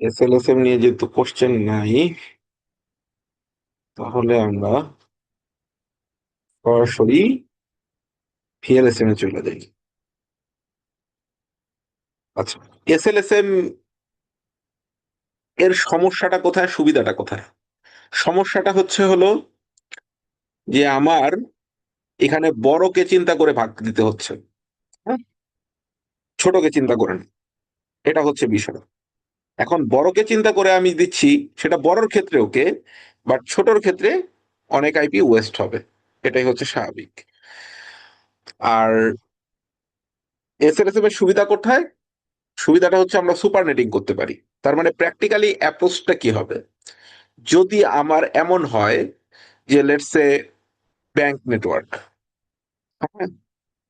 এসএলএসএম নিয়ে যেহেতু কোশ্চেন নাই, তাহলে আমরা সরাসরি ভিএলএসএম এ চলে যাই। আচ্ছা, এসএলএসএম এর সমস্যাটা কোথায়, সুবিধাটা কোথায়? সমস্যাটা হলো যে আমার এখানে বড়কে চিন্তা করে ভাগ দিতে হচ্ছে, হ্যাঁ, ছোটকে চিন্তা করে না। এটা হচ্ছে বিষয়। এখন বড়কে চিন্তা করে আমি দিচ্ছি, সেটা বড়র ক্ষেত্রে ওকে, বাট ছোটর ক্ষেত্রে অনেক আইপি ওয়েস্ট হবে। এটাই হচ্ছে স্বাভাবিক। আর এসএলএসএম এর সুবিধা কোথায়? সুবিধাটা হচ্ছে আমরা সুপার নেটিং করতে পারি। তার মানে প্র্যাকটিক্যালি অ্যাপ্রোচটা কি হবে, যদি আমার এমন হয় যে লেটস সে ব্যাংক নেটওয়ার্ক,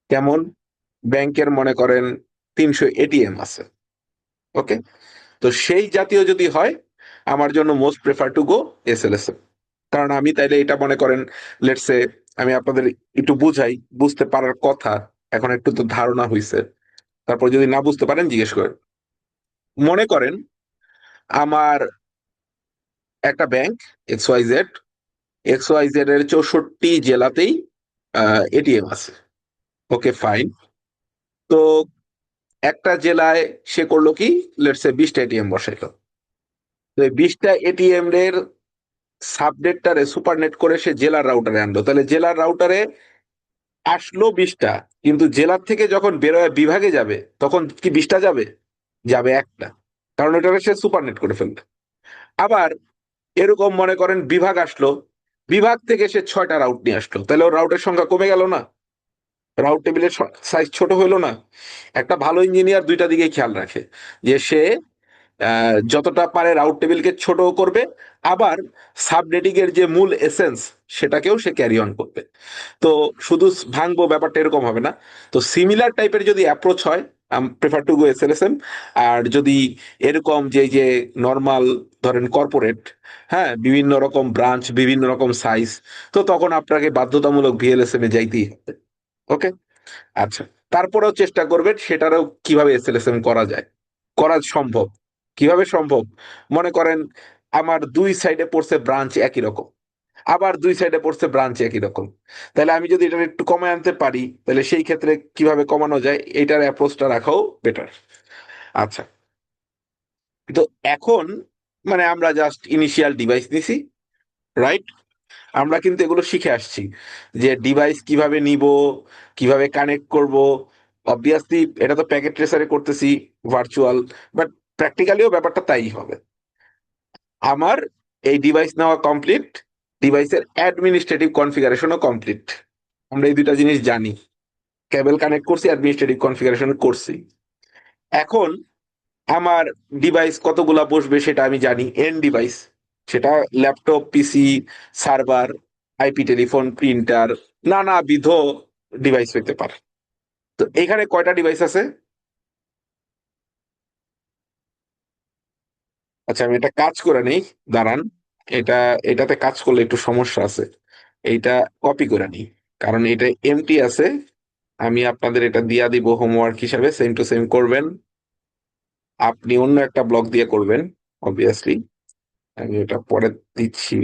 কেমন, ব্যাংকের মনে করেন 300 এটিএম আছে, ওকে, তো সেই জাতীয় যদি হয়, আমার জন্য মোস্ট প্রেফার টু গো এসএলএসএম। কারণ আমি তাইলে এটা মনে করেন, লেটস সে, আমি আপনাদের একটু বুঝাই, বুঝতে পারার কথা, এখন একটু তো ধারণা হইছে, তারপর যদি না বুঝতে পারেন জিজ্ঞেস করেন। মনে করেন আমার একটা ব্যাংক XYZ, XYZ এর 64 জেলাতেই এটিএম আছে, ওকে ফাইন। তো একটা জেলায় সে করলো কি, লেটস সে 20টা এটিএম বসাইলো। তো এই 20টা এটিএম এর সাবনেটটারে সুপারনেট করে সে জেলার রাউটারে আনলো, তাহলে জেলার রাউটারে আসলো 20টা, কিন্তু জেলার থেকে যখন বেরোয় বিভাগে যাবে, তখন কি 20টা যাবে? যাবে একটা, কারণ ওটাকে সে সুপারনেট করে ফেলবে। আবার এরকম মনে করেন বিভাগ আসলো, বিভাগ থেকে সে 6টা রাউট নিয়ে আসলো, তাহলে ওর রাউটের সংখ্যা কমে গেল না? রাউট টেবিলের সাইজ ছোট হইলো না? একটা ভালো ইঞ্জিনিয়ার দুইটা দিকে খেয়াল রাখে, যে সে যতটা পারে রাউট টেবিলকে ছোট করবে, আবার সাবনেটিং এর যে মূল এসেন্স সেটাকেও সে ক্যারি অন করবে। তো শুধু ভাঙবো ব্যাপারটা এরকম হবে না। তো সিমিলার টাইপের যদি অ্যাপ্রোচ হয়, প্রেফার টু গো এসএলএসএম। আর যদি এরকম যে নর্মাল, ধরেন কর্পোরেট, হ্যাঁ, বিভিন্ন রকম ব্রাঞ্চ, বিভিন্ন রকম সাইজ, তো তখন আপনাকে বাধ্যতামূলক ভিএলএসএম এ যাইতেই হবে। ওকে, আচ্ছা, তারপরেও চেষ্টা করবেন সেটারও কিভাবে এসএলএসএম করা যায়, করা সম্ভব। কিভাবে সম্ভব? মনে করেন আমার দুই সাইডে পড়ছে ব্রাঞ্চ একই রকম, আবার দুই সাইডে পড়ছে ব্রাঞ্চ একই রকম, তাহলে আমি যদি এটা একটু কমায় আনতে পারি, তাহলে সেই ক্ষেত্রে কিভাবে কমানো যায়, এটার অ্যাপ্রোচটা রাখাও বেটার। আচ্ছা, তো এখন মানে আমরা জাস্ট ইনিশিয়াল ডিভাইস নিছি, রাইট? আমরা কিন্তু এগুলো শিখে আসছি, যে ডিভাইস কিভাবে নিব, কিভাবে কানেক্ট করব। অবভিয়াসলি এটা তো প্যাকেট ট্রেসারে করতেছি, ভার্চুয়াল, বাট প্র্যাকটিক্যালিও ব্যাপারটা তাই হবে। আমার এই ডিভাইস নেওয়া কমপ্লিট, ডিভাইসের অ্যাডমিনিস্ট্রেটিভ কনফিগারেশনও কমপ্লিট। আমরা এই দুইটা জিনিস জানি, কেবল কানেক্ট করছি, অ্যাডমিনিস্ট্রেটিভ কনফিগারেশন করছি। এখন আমার ডিভাইস কতগুলা বসবে সেটা আমি জানি, এন ডিভাইস, সেটা ল্যাপটপ, পিসি, সার্ভার, আইপি টেলিফোন, প্রিন্টার, নানাবিধ ডিভাইস হইতে পারে। তো এখানে কয়টা ডিভাইস আছে? আচ্ছা, আমি এটা কাজ করে নেই, দাঁড়ান। এটা, এটাতে কাজ করলে একটু সমস্যা আছে। এইটা কপি করে নিই, কারণ এটা এমটি আছে। আমি আপনাদের এটা দিয়া দিব হোমওয়ার্ক হিসাবে, সেম টু সেম করবেন। আপনি অন্য একটা ব্লগ দিয়ে করবেন, অবভিয়াসলি। আমি এটা পরে দিচ্ছি,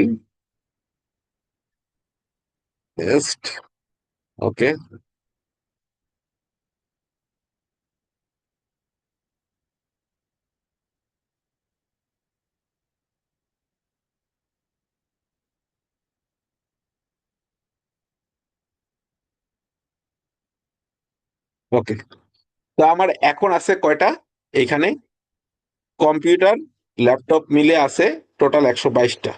জাস্ট, ওকে। ওকে, তো আমার এখন আছে কয়টা এইখানে? কম্পিউটার, ল্যাপটপ মিলে আছে টোটাল 122টা।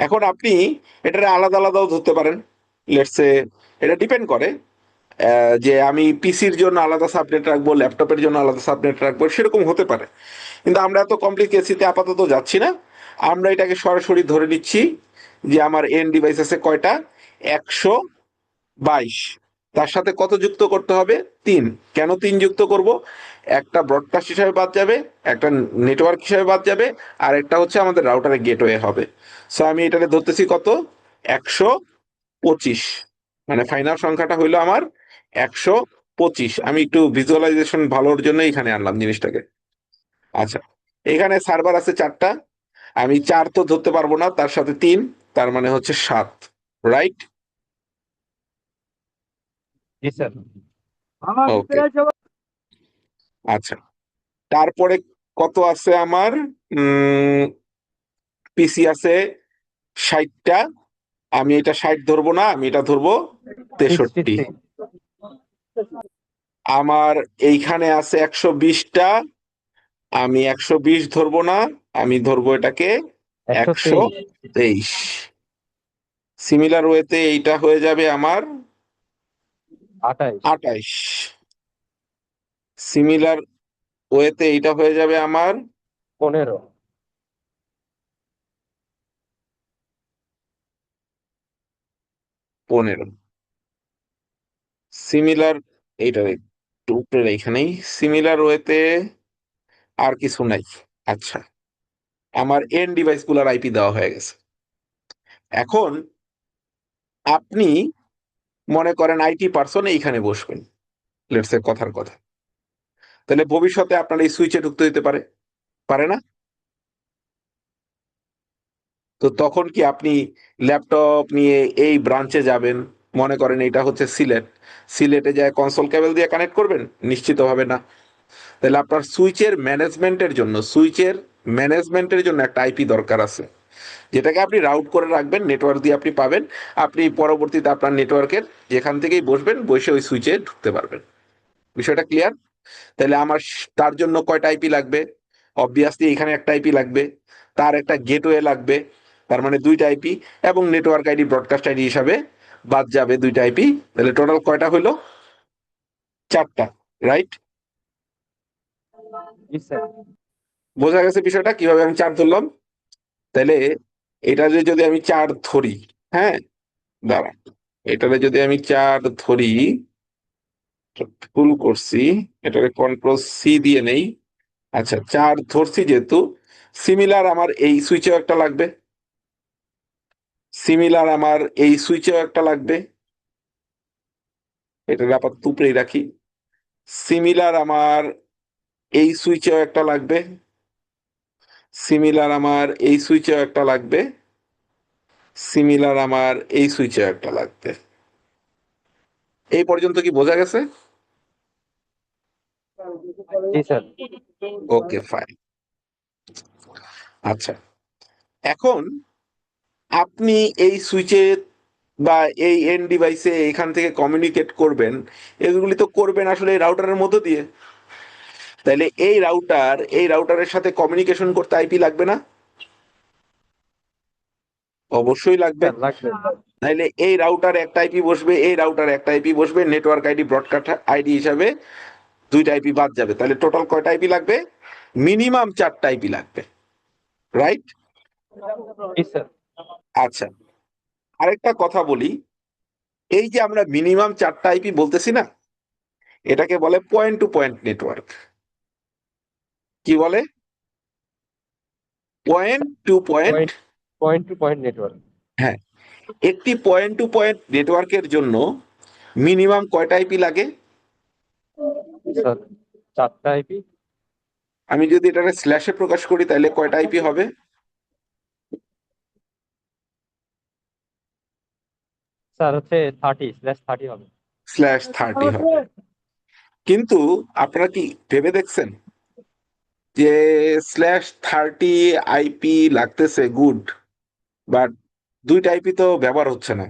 এখন আপনি এটারে আলাদা আলাদাও ধরতে পারেন, লেটসে, এটা ডিপেন্ড করে যে আমি পিসির জন্য আলাদা সাবনেট রাখবো, ল্যাপটপের জন্য আলাদা সাবনেট রাখবো, সেরকম হতে পারে। কিন্তু আমরা এত কমপ্লিকেসিতে আপাতত যাচ্ছি না। আমরা এটাকে সরাসরি ধরে নিচ্ছি যে আমার এন ডিভাইস আছে কয়টা? 122। তার সাথে কত যুক্ত করতে হবে? 3। কেন 3 যুক্ত করব? একটা ব্রডকাস্ট হিসাবে বাদ যাবে, একটা নেটওয়ার্ক হিসাবে বাদ যাবে, আর একটা হচ্ছে আমাদের রাউটারে গেটওয়ে হবে। সো আমি এটাকে ধরতেছি কত? 125। মানে ফাইনাল সংখ্যাটা হইলো আমার 125। আমি একটু ভিজুয়ালাইজেশন ভালোর জন্য এখানে আনলাম জিনিসটাকে। আচ্ছা, এখানে সার্ভার আছে 4টা, আমি 4 তো ধরতে পারবো না, তার সাথে 3, তার মানে হচ্ছে 7, রাইট? জি স্যার। ওকে, আচ্ছা। তারপরে কত আছে আমার? পিসি আছে 60টা, আমি এটা 60 ধরবো না, আমি এটা ধরবো 63। 63। আমার এইখানে আছে 120টা, আমি 120 ধরবো না, আমি ধরবো এটাকে 123। 123। সিমিলার ওয়েতে এইটা হয়ে যাবে আমার 28। 28। সিমিলার ওয়েতে এইটা হয়ে যাবে আমার 15। 15। সিমিলার, এইটার একটু উপরে এইখানেই সিমিলার ওয়েতে আর কিছু নাই। আচ্ছা, আমার এন্ড ডিভাইস গুলার আইপি দেওয়া হয়ে গেছে। এখন আপনি মনে করেন আইটি পার্সন এইখানে বসবেন, লেটস সে কথার কথা, তাহলে ভবিষ্যতে আপনার এই সুইচে ঢুকতে দিতে পারে, পারে না? তো তখন কি আপনি ল্যাপটপ নিয়ে এই ব্রাঞ্চে যাবেন, মনে করেন এটা হচ্ছে সিলেট, সিলেটে যায় কনসোল কেবল দিয়ে কানেক্ট করবেন? নিশ্চিতভাবে না। তাহলে আপনার সুইচের ম্যানেজমেন্টের জন্য একটা আইপি দরকার আছে, যেটাকে আপনি রাউট করে রাখবেন, নেটওয়ার্ক দিয়ে আপনি পাবেন, আপনি পরবর্তীতে আপনার নেটওয়ার্কের যেখান থেকেই বসবেন বসে ওই সুইচে ঢুকতে পারবেন। বিষয়টা ক্লিয়ার? তাহলে আমার তার জন্য কয়টা আইপি লাগবে? অবভিয়াসলি এখানে একটা আইপি লাগবে, তার একটা গেটওয়ে লাগবে, তার মানে 2টা আইপি, এবং নেটওয়ার্ক আইডি ব্রডকাস্ট আইডি হিসাবে বাদ যাবে 2টা আইপি। তাহলে টোটাল কয়টা হইলো? 4টা, রাইট? জি স্যার। বোঝা গেছে বিষয়টা কিভাবে আমি 4 ধরলাম? তাহলে এটারে যদি আমি 4 ধরি, হ্যাঁ, দাঁড়ান, এটারে যদি আমি 4 ধরি, ভুল করছি, এটারে কন্ট্রোল সি দিয়ে নেই। আচ্ছা, 4 ধরছি যেহেতু, সিমিলার আমার এই সুইচেও একটা লাগবে, সিমিলার আমার এই সুইচেও একটা লাগবে, এটা আপাতত উপরেই রাখি। সিমিলার আমার এই সুইচেও একটা লাগবে, সিমিলার আমার এই সুইচেও একটা লাগবে, সিমিলার আমার এই সুইচেও একটা লাগবে। এই পর্যন্ত কি বোঝা গেছে? জি স্যার। ওকে, ফাইন। আচ্ছা, এখন আপনি এই সুইচে বা এই এন্ড ডিভাইসে এখান থেকে কমিউনিকেট করবেন, এগুলি তো করবেন আসলে এই রাউটারের মধ্য দিয়ে। তাহলে এই রাউটারের সাথে কমিউনিকেশন করতে আইপি লাগবে না? অবশ্যই লাগবে। স্যার লাগবে। তাইলে এই রাউটার একটা আইপি বসবে, এই রাউটার একটা আইপি বসবে, নেটওয়ার্ক আইডি ব্রডকাস্ট আইডি হিসাবে 2টা আইপি বাদ যাবে, তাহলে টোটাল কয়টা আইপি লাগবে? মিনিমাম 4টা আইপি লাগবে, রাইট? জি স্যার। আচ্ছা, আরেকটা কথা বলি, এই যে আমরা মিনিমাম 4টা আইপি বলতেছি না, এটাকে বলে পয়েন্ট টু পয়েন্ট নেটওয়ার্ক। কি বলে? Point to point. Point point to point network. হ্যাঁ, একটি পয়েন্ট টু পয়েন্ট নেটওয়ার্কের জন্য মিনিমাম কয়টা আইপি লাগে? স্যার 4টা আইপি। আমি যদি এটাকে স্ল্যাশে প্রকাশ করি তাহলে কয়টা আইপি হবে? স্যার হচ্ছে 30/30 হবে। /30 হবে। কিন্তু আপনারা কি ভেবে দেখছেন যে /30 আইপি লাগতেছে, গুড, বাট 2টা আইপি তো ব্যবহার হচ্ছে না,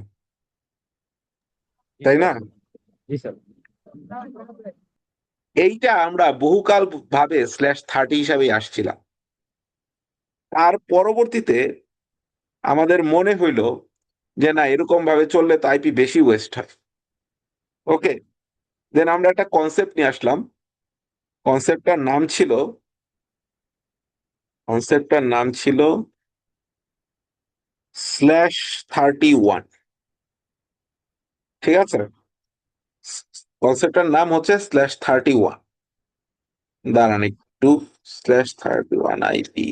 জি তাই স্যার। না? জি স্যার। এইটা আমরা বহুকাল ভাবে /30 হিসাবেই আসছিলাম। তার পরবর্তীতে আমাদের মনে হইল যে না, এরকম ভাবে চললে তো আইপি বেশি ওয়েস্ট হয়। ওকে, দেন আমরা একটা কনসেপ্ট নিয়ে আসলাম। কনসেপ্টটার নাম ছিল কনসেপ্টটার নাম ছিল /31। ঠিক আছে, কনসেপ্টটার নাম হচ্ছে /31। দাঁড়ান একটু, /31 আইপি।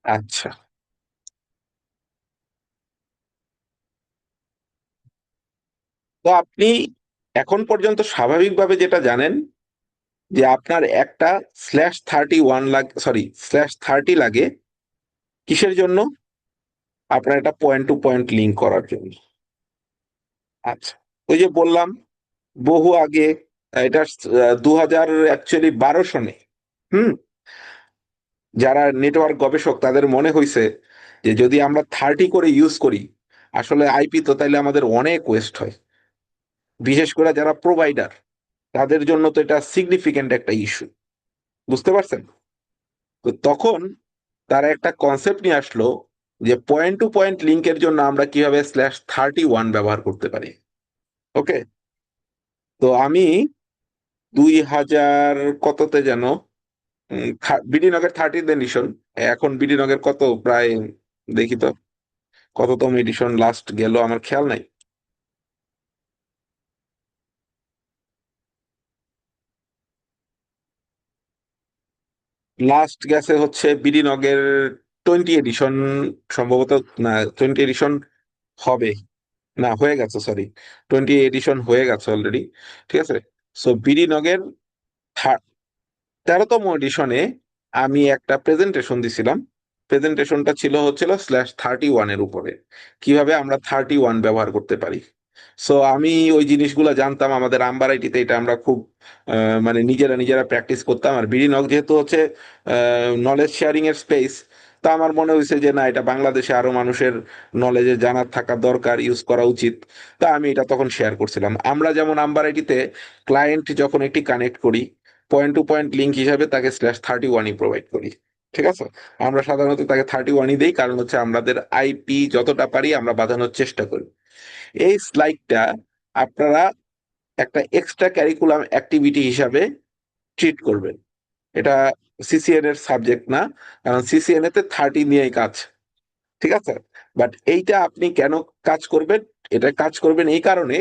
আচ্ছা, তো আপনি এখন পর্যন্ত স্বাভাবিকভাবে যেটা জানেন যে আপনার একটা /31 লাগে, সরি /30 লাগে কিসের জন্য? আপনার এটা পয়েন্ট টু পয়েন্ট লিঙ্ক করার জন্য। আচ্ছা, ওই যে বললাম বহু আগে, এটা 2012 সনে, হুম, যারা নেটওয়ার্ক গবেষক তাদের মনে হয়েছে যে যদি আমরা 30 করে ইউজ করি আসলে আইপি তো তাইলে আমাদের অনেক ওয়েস্ট হয়, বিশেষ করে যারা প্রোভাইডার তাদের জন্য তো এটা সিগনিফিকেন্ট একটা ইস্যু। বুঝতে পারছেন? তো তখন তারা একটা কনসেপ্ট নিয়ে আসলো যে পয়েন্ট টু পয়েন্ট লিঙ্কের জন্য আমরা কিভাবে /31 ব্যবহার করতে পারি। ওকে, তো আমি 2000 কততে যেন বিডিনগের 30th এডিশন, এখন বিডিনগের কত প্রায়, দেখি তো কততম এডিশন লাস্ট গেল আমার খেয়াল নাই। লাস্ট গেছে হচ্ছে বিডিনগের 20 এডিশন সম্ভবত, না 20 এডিশন হবে, না হয়ে গেছে, সরি 20 এডিশন হয়ে গেছে অলরেডি। ঠিক আছে, সো বিডিনগের 13তম এডিশনে আমি একটা প্রেজেন্টেশন দিছিলাম। প্রেজেন্টেশনটা ছিল হচ্ছিল /31 এর উপরে, কিভাবে আমরা 31 ব্যবহার করতে পারি। সো আমি ওই জিনিসগুলো জানতাম, আমাদের আম্বার আইটিতে এটা আমরা খুব মানে নিজেরা নিজেরা প্র্যাকটিস করতাম। আর বিডি নক যেহেতু হচ্ছে নলেজ শেয়ারিং এর স্পেস, তা আমার মনে হয়েছে যে না, এটা বাংলাদেশে আরো মানুষের নলেজে জানার থাকা দরকার, ইউজ করা উচিত। তা আমি এটা তখন শেয়ার করছিলাম। আমরা যেমন আম্বার আইটিতে ক্লায়েন্ট যখন একটি কানেক্ট করি, পয়েন্ট টু পয়েন্ট লিঙ্ক হিসাবে তাকে /31ই প্রোভাইড করি। ঠিক আছে, আমরা সাধারণত তাকে 31ই দেই, কারণ হচ্ছে আমাদের আইপি যতটা পারি আমরা বাঁধানোর চেষ্টা করি। এই স্লাইডটা আপনারা একটা এক্সট্রা ক্যারিকুলাম অ্যাক্টিভিটি হিসাবে ট্রিট করবেন। এটা সিসিএন এর সাবজেক্ট না, কারণ সিসিএন এতে 30 নিয়েই কাজ। ঠিক আছে, বাট এইটা আপনি কেন কাজ করবেন? এটা কাজ করবেন এই কারণে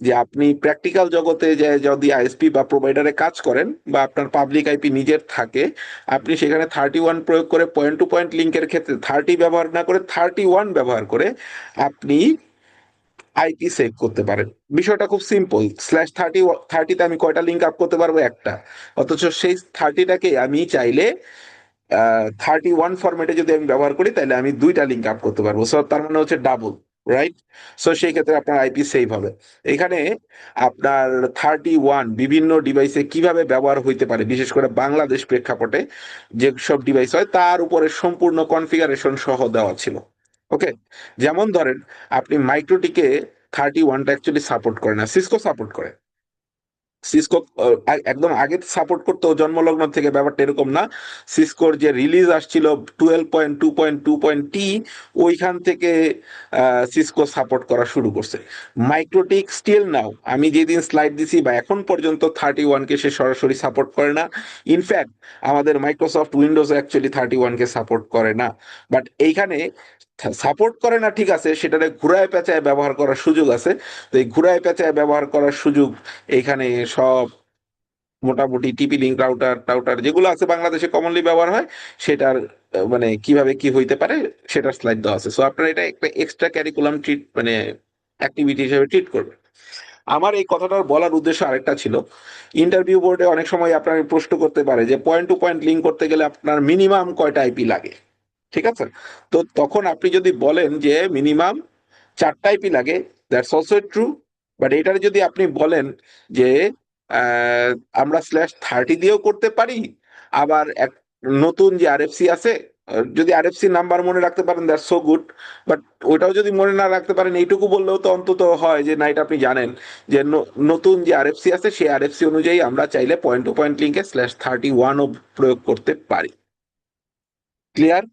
যে আপনি প্র্যাকটিক্যাল জগতে যে যদি আইএসপি বা প্রোভাইডারে কাজ করেন বা আপনার পাবলিক আইপি নিজের থাকে, আপনি সেখানে 31 প্রয়োগ করে পয়েন্ট টু পয়েন্ট লিঙ্কের ক্ষেত্রে 30 ব্যবহার না করে 31 ব্যবহার করে আপনি আইপি সেভ করতে পারেন। বিষয়টা খুব সিম্পল। /30 আমি কয়টা লিঙ্ক আপ করতে পারবো? একটা। অথচ সেই 30টাকে আমি চাইলে 31 ফরম্যাটে যদি আমি ব্যবহার করি তাহলে আমি দুইটা লিঙ্ক আপ করতে পারবো। সো তার মানে হচ্ছে ডাবল, রাইট? সো সেই ক্ষেত্রে আপনার আইপি সেভ হবে। এখানে আপনার 31 বিভিন্ন ডিভাইসে কিভাবে ব্যবহার হইতে পারে, বিশেষ করে বাংলাদেশ প্রেক্ষাপটে যেসব ডিভাইস হয় তার উপরে সম্পূর্ণ কনফিগারেশন সহ দেওয়া ছিল। ওকে, যেমন ধরেন আপনি মাইক্রোটিকে 31টা অ্যাকচুয়ালি সাপোর্ট করে না, সিসকো সাপোর্ট করে। সিসকো একদম আগে সাপোর্ট করতো জন্মলগ্ন থেকে, ব্যাপারটা এরকম না। সিসকোর যে রিলিজ আসছিল 12.2.2.T, ওইখান থেকে সিসকো সাপোর্ট করা শুরু করছে। মাইক্রোটিক স্টিল নাও, আমি যেদিন স্লাইড দিছি বা এখন পর্যন্ত 31কে সে সরাসরি সাপোর্ট করে না। ইনফ্যাক্ট আমাদের মাইক্রোসফট উইন্ডোজ অ্যাকচুয়ালি 31কে সাপোর্ট করে না। বাট এইখানে সাপোর্ট করে না ঠিক আছে, সেটারে ঘুরায় পেঁচায় ব্যবহার করার সুযোগ আছে। তো এই ঘুরায় পেঁচায় ব্যবহার করার সুযোগ এইখানে সব মোটামুটি টিপি লিঙ্ক রাউটার টাউটার যেগুলো আছে বাংলাদেশে কমনলি ব্যবহার হয়, সেটার মানে কিভাবে কি হইতে পারে সেটার স্লাইড দেওয়া আছে। সো আপনারা এটা একটা এক্সট্রা ক্যারিকুলাম ট্রিট মানে অ্যাক্টিভিটি হিসেবে ট্রিট করবেন। আমার এই কথাটার বলার উদ্দেশ্য আরেকটা ছিল। ইন্টারভিউ বোর্ডে অনেক সময় আপনার প্রশ্ন করতে পারে যে পয়েন্ট টু পয়েন্ট লিঙ্ক করতে গেলে আপনার মিনিমাম কয়টা আইপি লাগে। ঠিক আছে, তো তখন আপনি যদি বলেন যে মিনিমাম 4টা আইপি লাগে, দ্যাটস অলসো ট্রু। বাট এটার যদি আপনি বলেন যে আহ, আমরা /30 দিয়েও করতে পারি, আবার এক নতুন যে আরএফসি আছে, যদি আরএফসি নাম্বার মনে রাখতে পারেন দ্যাটস সো গুড। বাট ওইটাও যদি মনে না রাখতে পারেন, এইটুকু বললেও তো অন্তত হয় যে না, এটা আপনি জানেন যে নতুন যে আরএফসি আছে সেই আরএফসি অনুযায়ী আমরা চাইলে পয়েন্ট টু পয়েন্ট লিঙ্কে /31ও প্রয়োগ করতে পারি। ক্লিয়ার?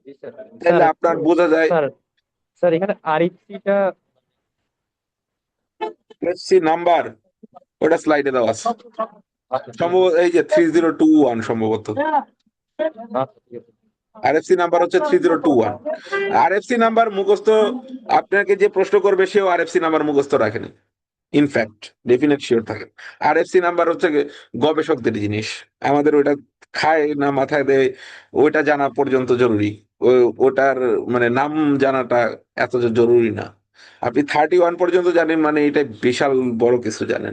জি স্যার। স্যার তাহলে আপনার বোঝা যায়। স্যার স্যার এখানে আরইসিটা। আরএফসি নাম্বার ওটা স্লাইডে দেওয়া আছে আচ্ছা ঠিক আছে। সম্ভবত, এই যে 3021 সম্ভবত। আচ্ছা ঠিক আছে। আরএফসি নাম্বার হচ্ছে 3021। আরএফসি নাম্বার মুখস্থ, আপনাকে যে প্রশ্ন করবে সেও আরএফসি নাম্বার মুখস্থ রাখেনি। ইনফ্যাক্ট ডেফিনেট শিওর থাকেন। আরএফসি নাম্বার হচ্ছে গবেষকদের জিনিস, আমাদের ওটা খায় না মাথায় দেয় ওইটা জানা পর্যন্ত জরুরি। ওটার মানে নাম জানাটা এত জরুরি না। আপনি 31 পর্যন্ত জানেন মানে এটা বিশাল বড় কিছু জানেন।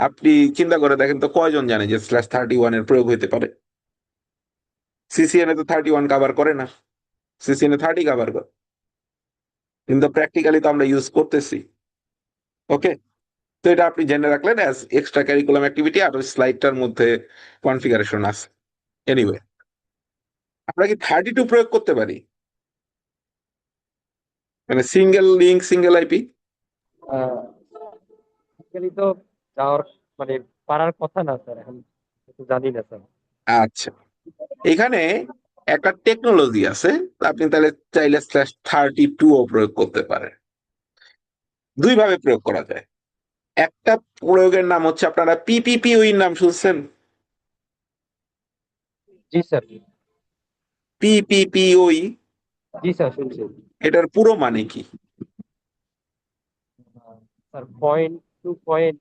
আপনি চিন্তা করে দেখেন তো কয়জন জানে যে /31 এর প্রয়োগ হইতে পারে? সিসিএনএ তো 31 কাভার করে না, সিসিএনএ 30 কাভার করে, কিন্তু প্র্যাকটিক্যালি তো আমরা ইউজ করতেছি। ওকে, তো এটা আপনি জেনে রাখলেন অ্যাজ এক্সট্রা কারিকুলাম অ্যাক্টিভিটি, আর ওই স্লাইডটার মধ্যে কনফিগারেশন আছে। এনিওয়ে, আমরা কি 32 প্রয়োগ করতে পারি, মানে single link single IP? Basically তো যাওয়ার মানে পারার কথা না স্যার, এখন একটু জানি না স্যার। আচ্ছা, এখানে একটা টেকনোলজি আছে, আপনি তাহলে চাইলে /32 ও প্রয়োগ করতে পারেন। দুই ভাবে প্রয়োগ করা যায়। একটা প্রয়োগের নাম হচ্ছে, আপনারা পিপিপিওই নাম শুনছেন? জি স্যার। পিপিপিওই, জি স্যার, শুনছি। এটার পুরো মানে কি? স্যার পয়েন্ট টু পয়েন্ট,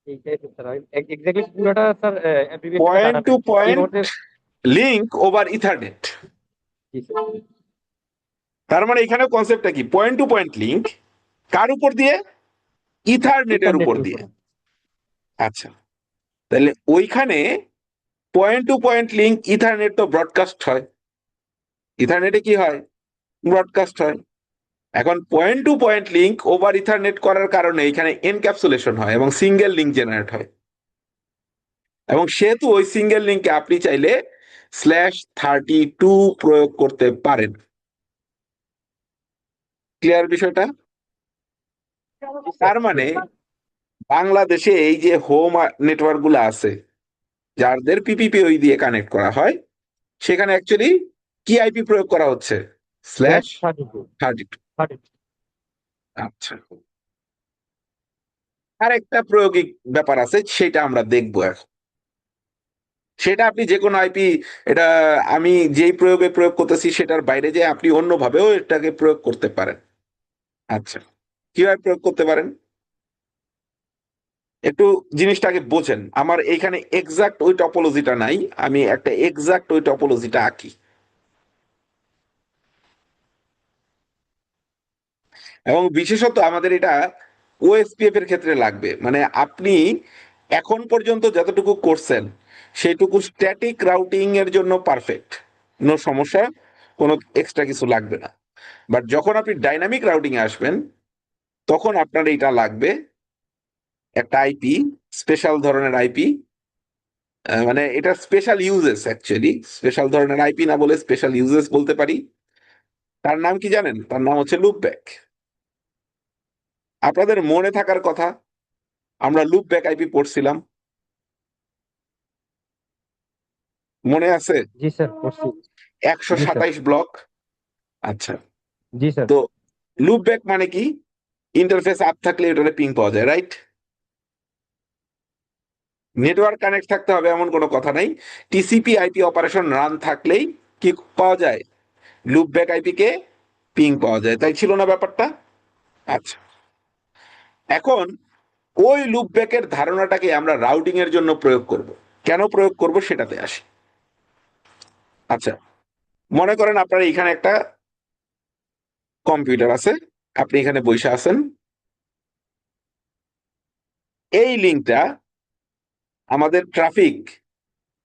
এইটাই তো স্যার, এক্স্যাক্টলি পুরোটা স্যার অ্যাব্রিভিয়েশনটা পয়েন্ট জানা টু নেই। এই পয়েন্ট মুহূর্তে লিঙ্ক ওভার ইথারনেট। জি স্যার। তার মানে এখানে কনসেপ্টটা কি? পয়েন্ট টু পয়েন্ট লিঙ্ক কার উপর দিয়ে? ইথারনেটের উপর ইন্টারনেটের দিয়ে। উপরে। আচ্ছা, তাহলে ওইখানে point to point link ethernet তো ব্রডকাস্ট হয়, ইথারনেটে কি হয়? ব্রডকাস্ট হয়। এখন point to point link over ethernet করার কারণে এখানে এনক্যাপসুলেশন হয় এবং সিঙ্গেল লিঙ্ক জেনারেট হয়, এবং সেহেতু ওই সিঙ্গেল লিঙ্কে আপনি চাইলে /32 প্রয়োগ করতে পারেন। ক্লিয়ার বিষয়টা? জি স্যার, তার মানে clear। বাংলাদেশে এই যে হোম নেটওয়ার্ক গুলো আছে যাদের পিপিপিওই দিয়ে কানেক্ট করা হয়, সেখানে অ্যাকচুয়ালি কি আইপি প্রয়োগ করা হচ্ছে? স্ল্যাশ /32। Thirty two. 32। আচ্ছা, আর একটা প্রায়োগিক ব্যাপার আছে, সেটা আমরা দেখবো এখন। সেটা আপনি যে কোনো আইপি, এটা আমি যেই প্রয়োগে প্রয়োগ করতেছি সেটার বাইরে যে আপনি অন্যভাবেও এটাকে প্রয়োগ করতে পারেন। আচ্ছা, কিভাবে প্রয়োগ করতে পারেন একটু জিনিসটাকে বোঝেন। আমার এইখানে এক্সাক্ট ওই টপোলজিটা নাই, আমি একটা এক্সাক্ট ওই টপোলজিটা আঁকি। এবং বিশেষত আমাদের এটা ওএসপিএফ এর ক্ষেত্রে লাগবে, মানে আপনি এখন পর্যন্ত যতটুকু করছেন সেইটুকু স্ট্যাটিক রাউটিং এর জন্য পারফেক্ট, কোনো সমস্যা, কোনো এক্সট্রা কিছু লাগবে না। বাট যখন আপনি ডাইনামিক রাউটিং এ আসবেন, তখন আপনার এটা লাগবে একটা আইপি, স্পেশাল ধরনের আইপি। মানে এটা স্পেশাল ইউজেস, অ্যাকচুয়ালি স্পেশাল ধরনের আইপি না বলে স্পেশাল ইউজেস বলতে পারি। তার নাম কি জানেন? তার নাম হচ্ছে লুপব্যাক। আপনাদের মনে থাকার কথা, আমরা লুপব্যাক আইপি পড়ছিলাম, মনে আছে? জি স্যার, করছি। একশো জি স্যার। সাতাইশ ব্লক। আচ্ছা, জি স্যার। তো লুপব্যাক মানে কি? ইন্টারফেস আপ থাকলে ওটাতে পিং পাওয়া যায়, রাইট? নেটওয়ার্ক কানেক্ট থাকতে হবে এমন কোনো কথা নাই, টিসিপি আইপি অপারেশন রান থাকলেই কি পাওয়া যায়? লুপব্যাক আইপি কে পিং পাওয়া যায়, তাই ছিল না ব্যাপারটা? আচ্ছা, এখন ওই লুপব্যাকের ধারণাটাকে আমরা রাউটিং এর জন্য প্রয়োগ করব। কেন প্রয়োগ করব সেটাতে আসি। আচ্ছা, মনে করেন আপনার এখানে একটা কম্পিউটার আছে, আপনি এখানে বসে আছেন, এই লিঙ্কটা আমাদের ট্রাফিক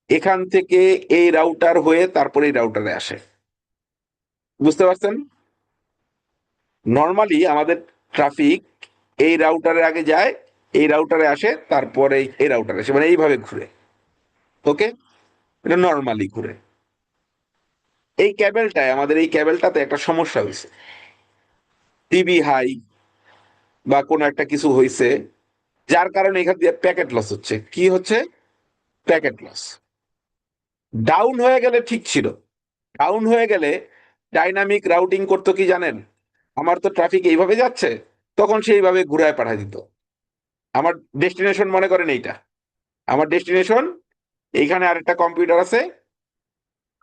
এখান থেকে এই রাউটার হয়ে তারপরে এই রাউটারে আসে, বুঝতে পারছেন? নর্মালি আমাদের ট্রাফিক এই রাউটারে আগে যায়, এই রাউটারে আসে, তারপরে এই রাউটারে আসে, মানে এইভাবে ঘুরে। ওকে, এটা নর্মালি ঘুরে। এই ক্যাবেলটায়, আমাদের এই ক্যাবেলটাতে একটা সমস্যা হয়েছে, টিবি হাই বা কোনো একটা কিছু হয়েছে, যার কারণে এখান দিয়ে প্যাকেট লস হচ্ছে। কি হচ্ছে? Packet loss. ডাউন হয়ে গেলে ঠিক ছিল, ডাউন হয়ে গেলে ডাইনামিক রাউটিং করতো কি জানেন? আমার তো ট্রাফিক এইভাবে যাচ্ছে, তখন সেইভাবে ঘুরায় পাঠিয়ে দিত। আমার ডেস্টিনেশন মনে করেন এইটা, আমার ডেস্টিনেশন এইখানে আরেকটা কম্পিউটার আছে,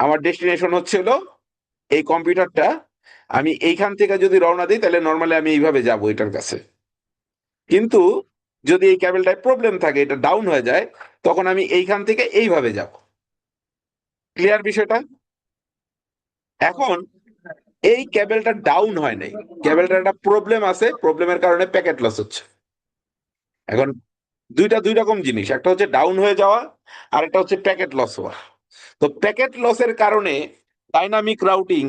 আমার ডেস্টিনেশন হচ্ছে হলো এই কম্পিউটারটা, আমি এইখান থেকে যদি রওনা দিই তাহলে নর্মালি আমি এইভাবে যাব এটার কাছে। কিন্তু যদি এই ক্যাবেলটায় প্রবলেম থাকে, এটা ডাউন হয়ে যায়, তখন আমি এইখান থেকে এইভাবে যাব। ক্লিয়ার বিষয়টা? এখন এই ক্যাবেলটা ডাউন হয় নাই, ক্যাবেলটার একটা প্রবলেম আছে, প্রবলেমের কারণে প্যাকেট লস হচ্ছে। এখন দুইটা দুই রকম জিনিস, একটা হচ্ছে ডাউন হয়ে যাওয়া, আর একটা হচ্ছে প্যাকেট লস হওয়া। তো প্যাকেট লসের কারণে ডাইনামিক রাউটিং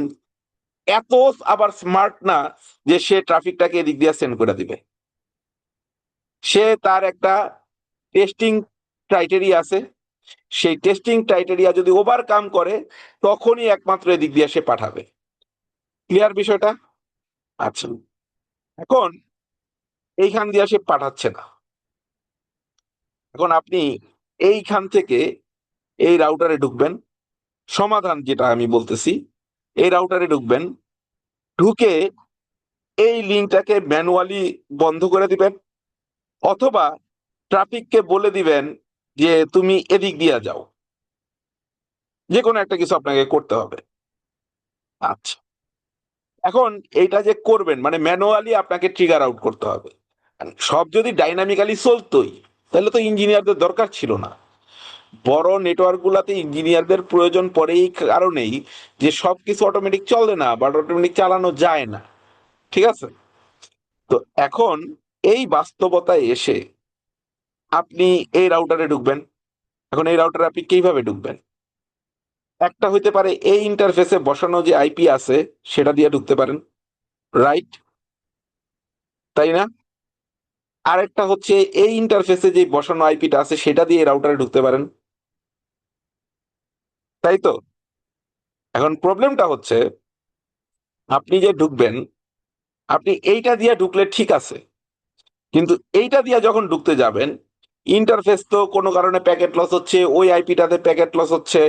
এত আবার স্মার্ট না যে সে ট্রাফিকটাকে এদিক দিয়ে সেন্ড করে দিবে। সে তার একটা টেস্টিং ক্রাইটেরিয়া আছে, সেই টেস্টিং ক্রাইটেরিয়া যদি ওভারকাম করে তখনই একমাত্র এদিক দিয়ে সে পাঠাবে। ক্লিয়ার বিষয়টা? আচ্ছা, এখন এইখান দিয়ে সে পাঠাচ্ছে না, এখন আপনি এইখান থেকে এই রাউটারে ঢুকবেন। সমাধান যেটা আমি বলতেছি, এই রাউটারে ঢুকবেন, ঢুকে এই লিঙ্কটাকে ম্যানুয়ালি বন্ধ করে দিবেন, অথবা ট্রাফিককে বলে দিবেন যে তুমি এদিক দিয়ে যাও। যে কোনো একটা কিছু আপনাকে করতে হবে। আচ্ছা, এখন এইটা যে করবেন মানে ম্যানুয়ালি আপনাকে ট্রিগার আউট করতে হবে। সব যদি ডাইনামিক্যালি চলতোই তাহলে তো ইঞ্জিনিয়ারদের দরকার ছিল না। বড় নেটওয়ার্ক গুলাতে ইঞ্জিনিয়ারদের প্রয়োজন পড়ে এই কারণেই যে সবকিছু অটোমেটিক চলে না বা অটোমেটিক চালানো যায় না। ঠিক আছে? তো এখন এই বাস্তবতায় এসে আপনি এই রাউটারে ঢুকবেন। এখন এই রাউটারে আপনি কিভাবে ঢুকবেন? একটা হইতে পারে এই ইন্টারফেসে বসানো যে আইপি আছে সেটা দিয়ে ঢুকতে পারেন, রাইট? তাই না? আরেকটা হচ্ছে এই ইন্টারফেসে যে বসানো আইপিটা আছে সেটা দিয়ে রাউটারে ঢুকতে পারেন, তাই তো? এখন প্রবলেমটা হচ্ছে আপনি যে ঢুকবেন, আপনি এইটা দিয়ে ঢুকলে ঠিক আছে, কিন্তু এইটা দিয়ে যখন ঢুকতে যাবেন, ইন্টারফেস তো কোনো কারণে প্যাকেট লস হচ্ছে, ওই আইপিটাতে প্যাকেট লস হচ্ছে।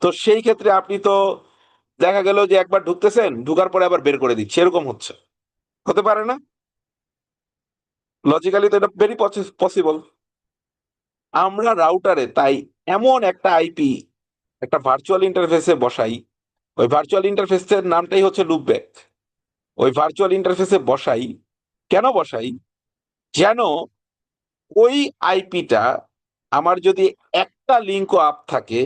তো সেই ক্ষেত্রে আপনি তো দেখা গেল যে একবার ঢুকতেছেন, ঢুকার পরে আবার বের করে দিচ্ছে, এরকম হচ্ছে। হতে পারে না? লজিক্যালি তো এটা ভেরি পসিবল। আমরা রাউটারে তাই এমন একটা আইপি একটা ভার্চুয়াল ইন্টারফেসে বসাই, ওই ভার্চুয়াল ইন্টারফেসের নামটাই হচ্ছে লুপব্যাক। ওই ভার্চুয়াল ইন্টারফেসে বসাই, কেন বসাই? যেন ওই আইপিটা আমার যদি একটা লিঙ্কও আপ থাকে,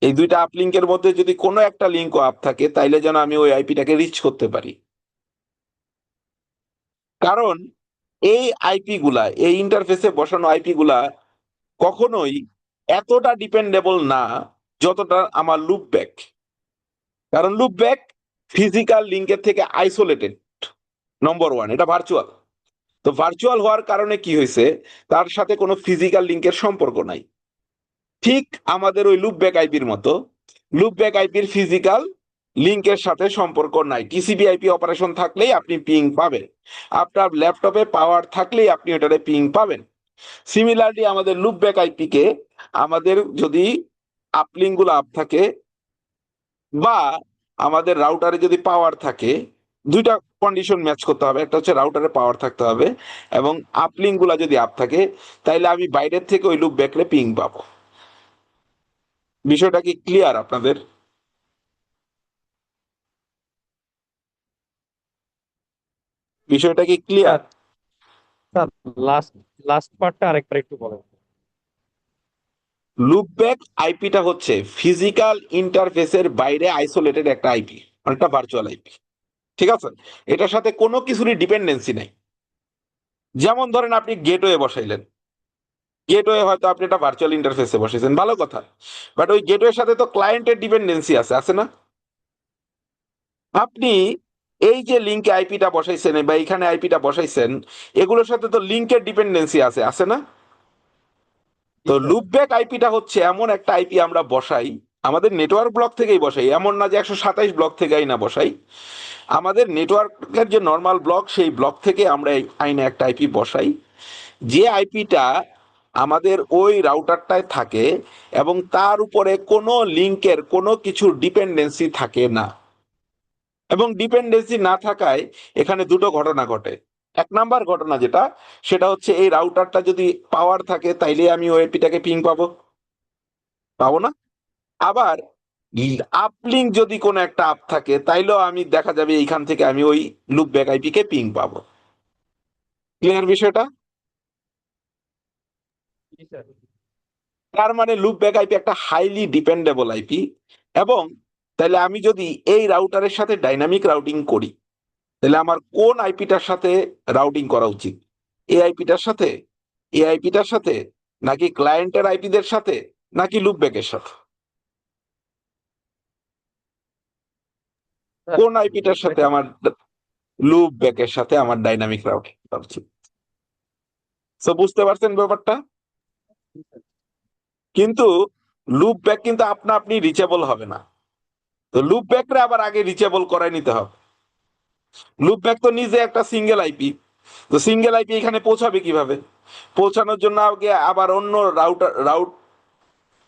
এই দুইটা আপ লিঙ্কের মধ্যে যদি কোনো একটা লিঙ্কও আপ থাকে, তাইলে যেন আমি ওই আইপিটাকে রিচ করতে পারি। কারণ এই আইপি গুলা, এই ইন্টারফেসে বসানো আইপি গুলা কখনোই এতটা ডিপেন্ডেবল না যতটা আমার লুপব্যাক। কারণ লুপব্যাক ফিজিক্যাল লিঙ্কের থেকে আইসোলেটেড, নম্বর ওয়ান, এটা ভার্চুয়াল। তো ভার্চুয়াল হওয়ার কারণে কি হয়েছে, তার সাথে কোনো ফিজিক্যাল লিঙ্কের সম্পর্ক নাই। ঠিক আমাদের ওই লুপব্যাক আইপির মতো, লুপব্যাক আইপির ফিজিক্যাল লিঙ্কের সাথে সম্পর্ক নাই। টিসিপি আইপি অপারেশন থাকলেই আপনি পিং পাবেন, আপনার ল্যাপটপে পাওয়ার থাকলেই আপনি ওটাতে পিং পাবেন। সিমিলারলি আমাদের লুপব্যাক আইপি কে আমাদের যদি আপলিঙ্ক গুলো আপ থাকে বা আমাদের রাউটারে যদি পাওয়ার থাকে, দুইটা কন্ডিশন ম্যাচ করতে হবে, একটা হচ্ছে রাউটারে পাওয়ার থাকতে হবে এবং আপলিঙ্ক গুলা যদি আপ থাকে, তাইলে আমি বাইরের থেকে ওই লুপ ব্যাকলে পিং পাবো। বিষয়টা কি ক্লিয়ার আপনাদের? বিষয়টা কি clear? Sir, sir, last last পার্টটা আরেকবার একটু বলেন। লুপব্যাক আইপিটা হচ্ছে ফিজিক্যাল ইন্টারফেসের বাইরে আইসোলেটেড একটা আইপি, একটা ভার্চুয়াল আইপি। ঠিক আছে? এটার সাথে কোনো কিছুরই ডিপেন্ডেন্সি নাই। যেমন ধরেন আপনি গেটওয়ে বসাইলেন, গেটওয়ে হয়তো আপনি একটা ভার্চুয়াল ইন্টারফেসে বসেছেন, ভালো কথা, বাট ওই গেটওয়ের সাথে তো ক্লায়েন্টের ডিপেন্ডেন্সি আছে, আছে না? আপনি এই যে লিঙ্কে আইপিটা বসাইছেন বা এখানে আইপিটা বসাইছেন, এগুলোর সাথে তো লিঙ্কের ডিপেন্ডেন্সি আছে, আছে না? জি তো স্যার। লুপব্যাক আইপিটা হচ্ছে এমন একটা আইপি আমরা বসাই, আমাদের নেটওয়ার্ক ব্লক থেকেই বসাই, এমন না যে 127 ব্লক থেকেই না বসাই। আমাদের নেটওয়ার্কের যে নর্মাল ব্লক, সেই ব্লক থেকে আমরা এই আইনে একটা আইপি বসাই, যে আইপিটা আমাদের ওই রাউটারটায় থাকে এবং তার উপরে কোনো লিঙ্কের কোনো কিছু ডিপেন্ডেন্সি থাকে না। এবং ডিপেন্ডেন্সি না থাকায় এখানে দুটো ঘটনা ঘটে। এক নাম্বার ঘটনা যেটা, সেটা হচ্ছে এই রাউটারটা যদি পাওয়ার থাকে তাইলে আমি ওই আইপিটাকে পিং পাবো, পাবো না? আবার আপলিঙ্ক যদি কোনো একটা আপ থাকে তাইলেও আমি দেখা যাবে এইখান থেকে আমি ওই লুপ ব্যাক আইপি কে পিং পাবো। ক্লিয়ার বিষয়টা? জি স্যার। তার মানে লুপ ব্যাক আইপি একটা হাইলি ডিপেন্ডেবল আইপি। এবং তাহলে আমি যদি এই রাউটারের সাথে ডাইনামিক রাউটিং করি, তাহলে আমার কোন আইপিটার সাথে রাউটিং করা উচিত? এই আইপিটার সাথে, এই আইপিটার সাথে, নাকি ক্লায়েন্টের আইপিদের সাথে, নাকি লুপ ব্যাকের সাথে? স্যার কোন আইপিটার লুপ সাথে ব্যাকের। আমার লুপ ব্যাকের সাথে আমার ডাইনামিক রাউটিং করা উচিত? তো বুঝতে পারছেন ব্যাপারটা? জি স্যার। কিন্তু লুপ ব্যাক কিন্তু আপনা আপনি রিচেবল হবে না। তো লুপ ব্যাকরে আবার আগে রিচেবল করাই নিতে হবে। লুপ ব্যাক তো নিজে একটা সিঙ্গেল আইপি। তো সিঙ্গেল আইপি এখানে পৌঁছাবে কিভাবে? পৌঁছানোর জন্য আগে আবার অন্য রাউট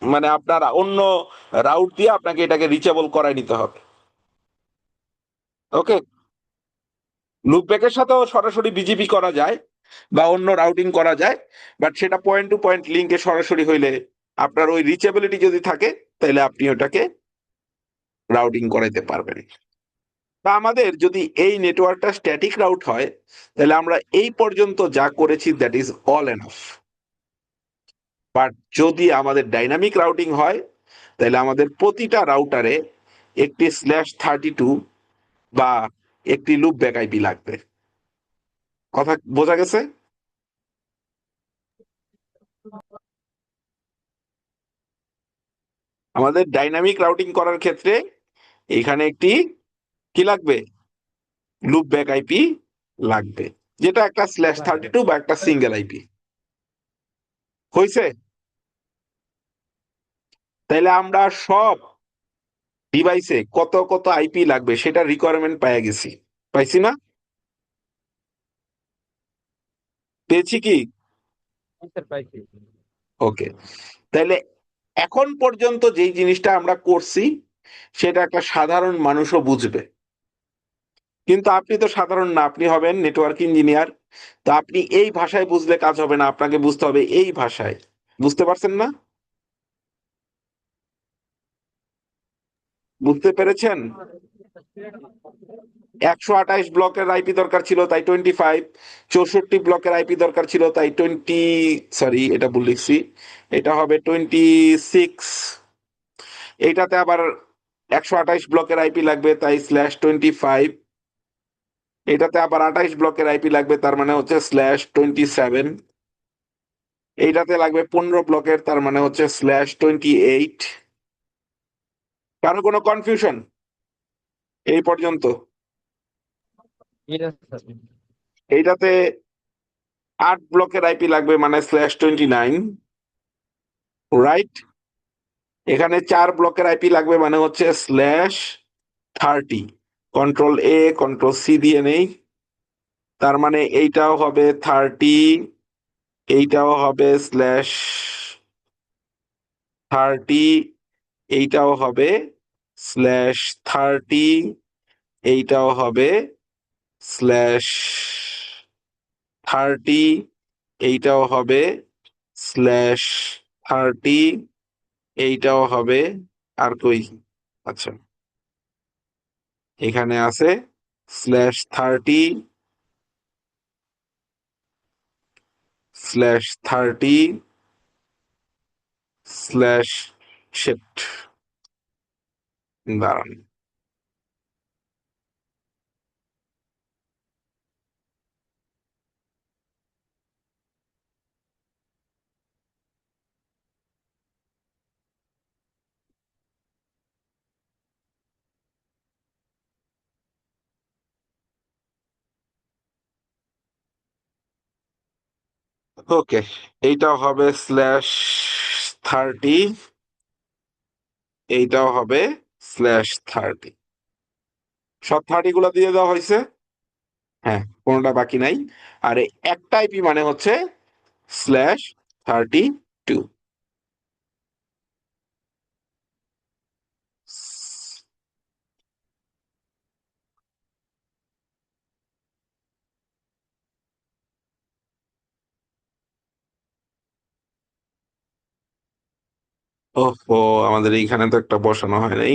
মানে আপনার অন্য রাউট দিয়ে আপনাকে এটাকে রিচেবল করাই নিতে হবে। ওকে। লুপ ব্যাকের সাথেও সরাসরি বিজিপি করা যায় বা অন্য রাউটিং করা যায়, বাট সেটা পয়েন্ট টু পয়েন্ট লিঙ্কে সরাসরি হইলে আপনার ওই রিচেবিলিটি যদি থাকে, তাহলে আপনি ওটাকে রাউটিং করাইতে পারবেন। তা আমাদের যদি এই নেটওয়ার্কটা স্ট্যাটিক রাউট হয়, তাহলে আমরা এই পর্যন্ত যা করেছি that is all enough. But যদি আমাদের ডাইনামিক রাউটিং হয়, তাহলে আমাদের প্রতিটা রাউটারে একটি /32 বা একটি লুপ ব্যাক আইপি লাগবে। কথা বোঝা গেছে? আমাদের ডাইনামিক রাউটিং করার ক্ষেত্রে এখানে একটি কি লাগবে? লুপ ব্যাক আইপি লাগবে, যেটা একটা /32 বা একটা সিঙ্গেল আইপি। হয়েছে? তাইলে আমরা সব ডিভাইসে কত কত আইপি লাগবে সেটা রিকোয়ারমেন্ট পাইয়া গেছি। পাইছি না? পেয়েছি কি? জি স্যার পাইছি। ওকে। তাইলে এখন পর্যন্ত যেই জিনিসটা আমরা করছি সেটা একটা সাধারণ মানুষও বুঝবে। কিন্তু আপনি তো সাধারণ না, আপনি হবেন নেটওয়ার্ক ইঞ্জিনিয়ার। তো আপনি এই ভাষায় বুঝলে কাজ হবে না, আপনাকে বুঝতে হবে এই ভাষায়। বুঝতে পারছেন না? বুঝতে পেরেছেন? 128 ব্লকের আইপি দরকার ছিল তাই 25, 64 ব্লকের আইপি দরকার ছিল তাই 20, সরি এটা ভুল লিখছি, এটা হবে 26। এইটাতে আবার 128 ব্লকের আইপি লাগবে তাই /25। এটাতে আবার 28 ব্লকের আইপি লাগবে তার মানে হচ্ছে /27। এইটাতে লাগবে 15 ব্লকের তার মানে হচ্ছে /28। কারো কোনো কনফিউশন এই পর্যন্ত? জি না স্যার। এইটাতে 8 ব্লকের আইপি লাগবে মানে /29, রাইট? এখানে 4 ব্লকের আইপি লাগবে মানে হচ্ছে /30। কন্ট্রোল কন্ট্রোল দিয়ে নেই। তার মানে এইটাও হবে 30, এইটাও হবে /30, এইটাও হবে /30, এইটাও হবে /30, এইটাও হবে /30, এইটাও হবে। আর কই? আচ্ছা, এখানে আছে /30, /30 স্ল্যাশ শিফট। দাঁড়ান। ওকে, এইটাও হবে /30, এইটাও হবে /30। সব 30 গুলা দিয়ে দেওয়া হয়েছে। হ্যাঁ, কোনোটা বাকি নাই। আর এই একটা আইপি মানে হচ্ছে /32। ওহো, আমাদের এইখানে তো একটা বসানো হয় নাই।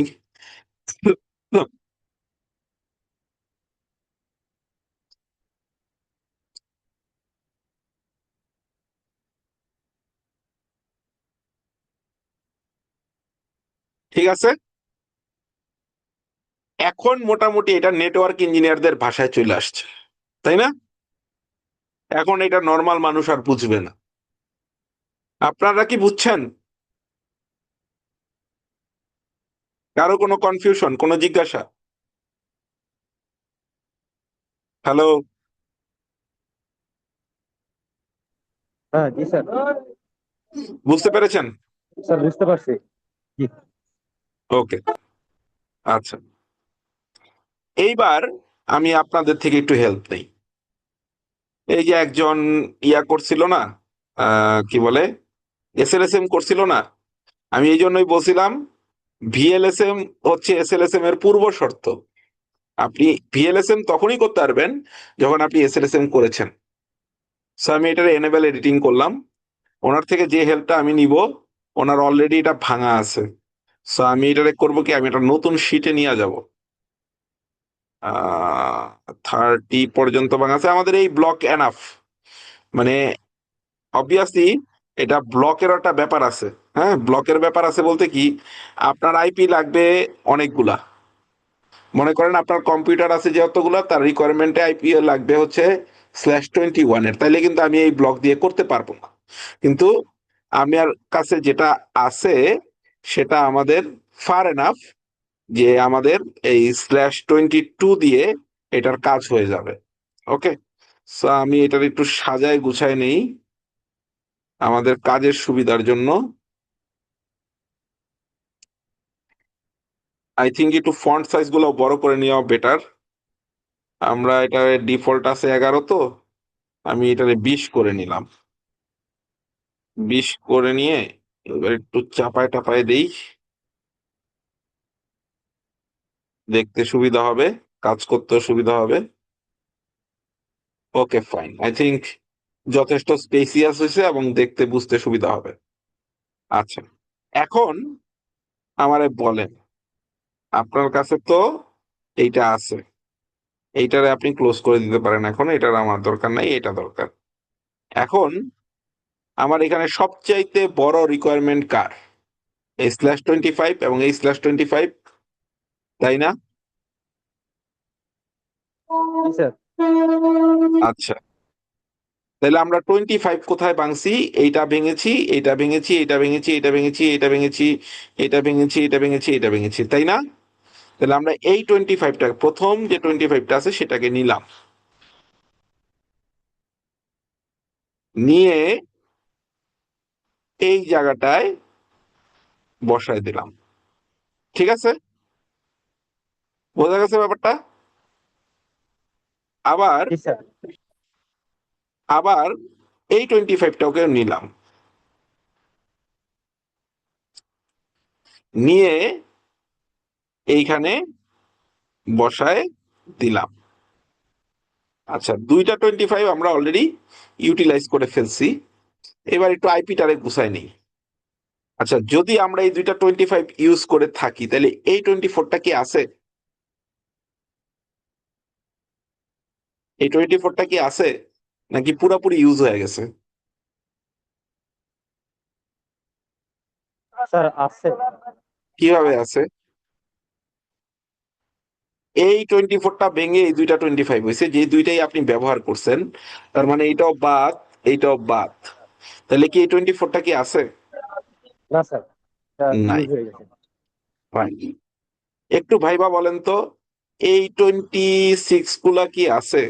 ঠিক আছে, এখন মোটামুটি এটা নেটওয়ার্ক ইঞ্জিনিয়ারদের ভাষায় চলে আসছে, তাই না? এখন এটা নর্মাল মানুষ আর বুঝবে না। আপনারা কি বুঝছেন? কারো কোনো কনফিউশন, কোনো জিজ্ঞাসা? হ্যালো? হ্যাঁ জি স্যার। বুঝতে পেরেছেন? স্যার বুঝতে পারছি। জি। ওকে, আচ্ছা। এইবার আমি আপনাদের থেকে একটু হেল্প নেই। এই যে একজন ইয়া করছিল না, কি বলে, এসএলএসএম করছিল না, আমি এই জন্যই বলছিলাম ভিএলএসএম হচ্ছে এসএলএসএম এর পূর্ব শর্ত। আপনি ভিএলএসএম তখনই করতে পারবেন যখন আপনি এসএলএসএম করেছেন। সো আমি এটার এনেবল এডিটিং করলাম। ওনার থেকে যে হেল্পটা আমি নিব, ওনার অলরেডি এটা ভাঙা আছে। সো আমি এটারে করবো কি, আমি একটা নতুন শিটে নিয়ে যাব। 30 পর্যন্ত ভাঙা আছে, আমাদের এই ব্লক এনাফ। মানে অবভিয়াসলি এটা ব্লকের একটা ব্যাপার আছে। হ্যাঁ, ব্লকের ব্যাপার আছে বলতে কি, আপনার আইপি লাগবে অনেকগুলা। মনে করেন আপনার কম্পিউটার আছে যতগুলো, তার রিকোয়ারমেন্টে আইপি লাগবে হচ্ছে /21 এর, তাইলে কিন্তু আমি এই ব্লক দিয়ে করতে পারবো না। কিন্তু আমার কাছে যেটা আছে সেটা আমাদের ফার এনাফ, যে আমাদের এই /22 দিয়ে এটার কাজ হয়ে যাবে। ওকে, সো আমি এটার একটু সাজায় গুছায় নেই আমাদের কাজের সুবিধার জন্য। আই থিঙ্ক একটু ফন্ট সাইজ গুলো বড় করে নেওয়া বেটার। আমরা এটা ডিফল্ট আছে 11, তো আমি এটারে 20 করে নিলাম। 20 করে নিয়ে এবার একটু চাপায় টাপায় দেই, দেখতে সুবিধা হবে, কাজ করতেও সুবিধা হবে। ওকে ফাইন, আই থিঙ্ক যথেষ্ট স্পেসিয়াস হয়েছে এবং দেখতে বুঝতে সুবিধা হবে। আচ্ছা, এখন আমারে বলেন, আপনার কাছে তো এইটা আছে, এইটারে আপনি ক্লোজ করে দিতে পারেন, এখন এটার আমার দরকার নাই, এটা দরকার। এখন আমার এখানে সবচাইতে বড় রিকোয়ারমেন্ট কার? এই /25 এবং এই /25, তাই না? জি স্যার। আচ্ছা, তাহলে আমরা 25 কোথায় ভাঙছি? এইটা ভেঙেছি, এইটা ভেঙেছি, এইটা ভেঙেছি, এইটা ভেঙেছি, এইটা ভেঙেছি, এটা ভেঙেছি, এটা ভেঙেছি, এটা ভেঙেছি, তাই না? তাহলে আমরা এই 25টা, প্রথম যে 25টা আছে সেটাকে নিলাম, নিয়ে এই জায়গাটায় বসায় দিলাম। ঠিক আছে, বোঝা গেছে ব্যাপারটা? আবার জি স্যার। আবার এই 25টাকে নিলাম, নিয়ে এইখানে বসায় দিলাম। আচ্ছা, দুইটা 25 আমরা অলরেডি ইউটিলাইজ করে ফেলছি। এবার একটু আইপিটারে গুছাই নেই। আচ্ছা, যদি আমরা এই দুইটা 25 ইউজ করে থাকি, তাহলে এই 24টা কি আছে? এই 24টা কি আছে নাকি পুরাপুরি ইউজ হয়ে গেছে? স্যার আছে। কিভাবে আছে? এই 24টা ভেঙে এই দুইটা 25 হয়েছে, যে দুইটাই আপনি ব্যবহার করছেন, তার মানে এইটাও বাদ, এইটাও বাদ। তাহলে কি এই 24টা কি আছে? না স্যার, এটা নাই। ইউজ হয়ে গেছে। Fine. একটু ভাইবা বলেন তো, এই 26 গুলা কি আছে?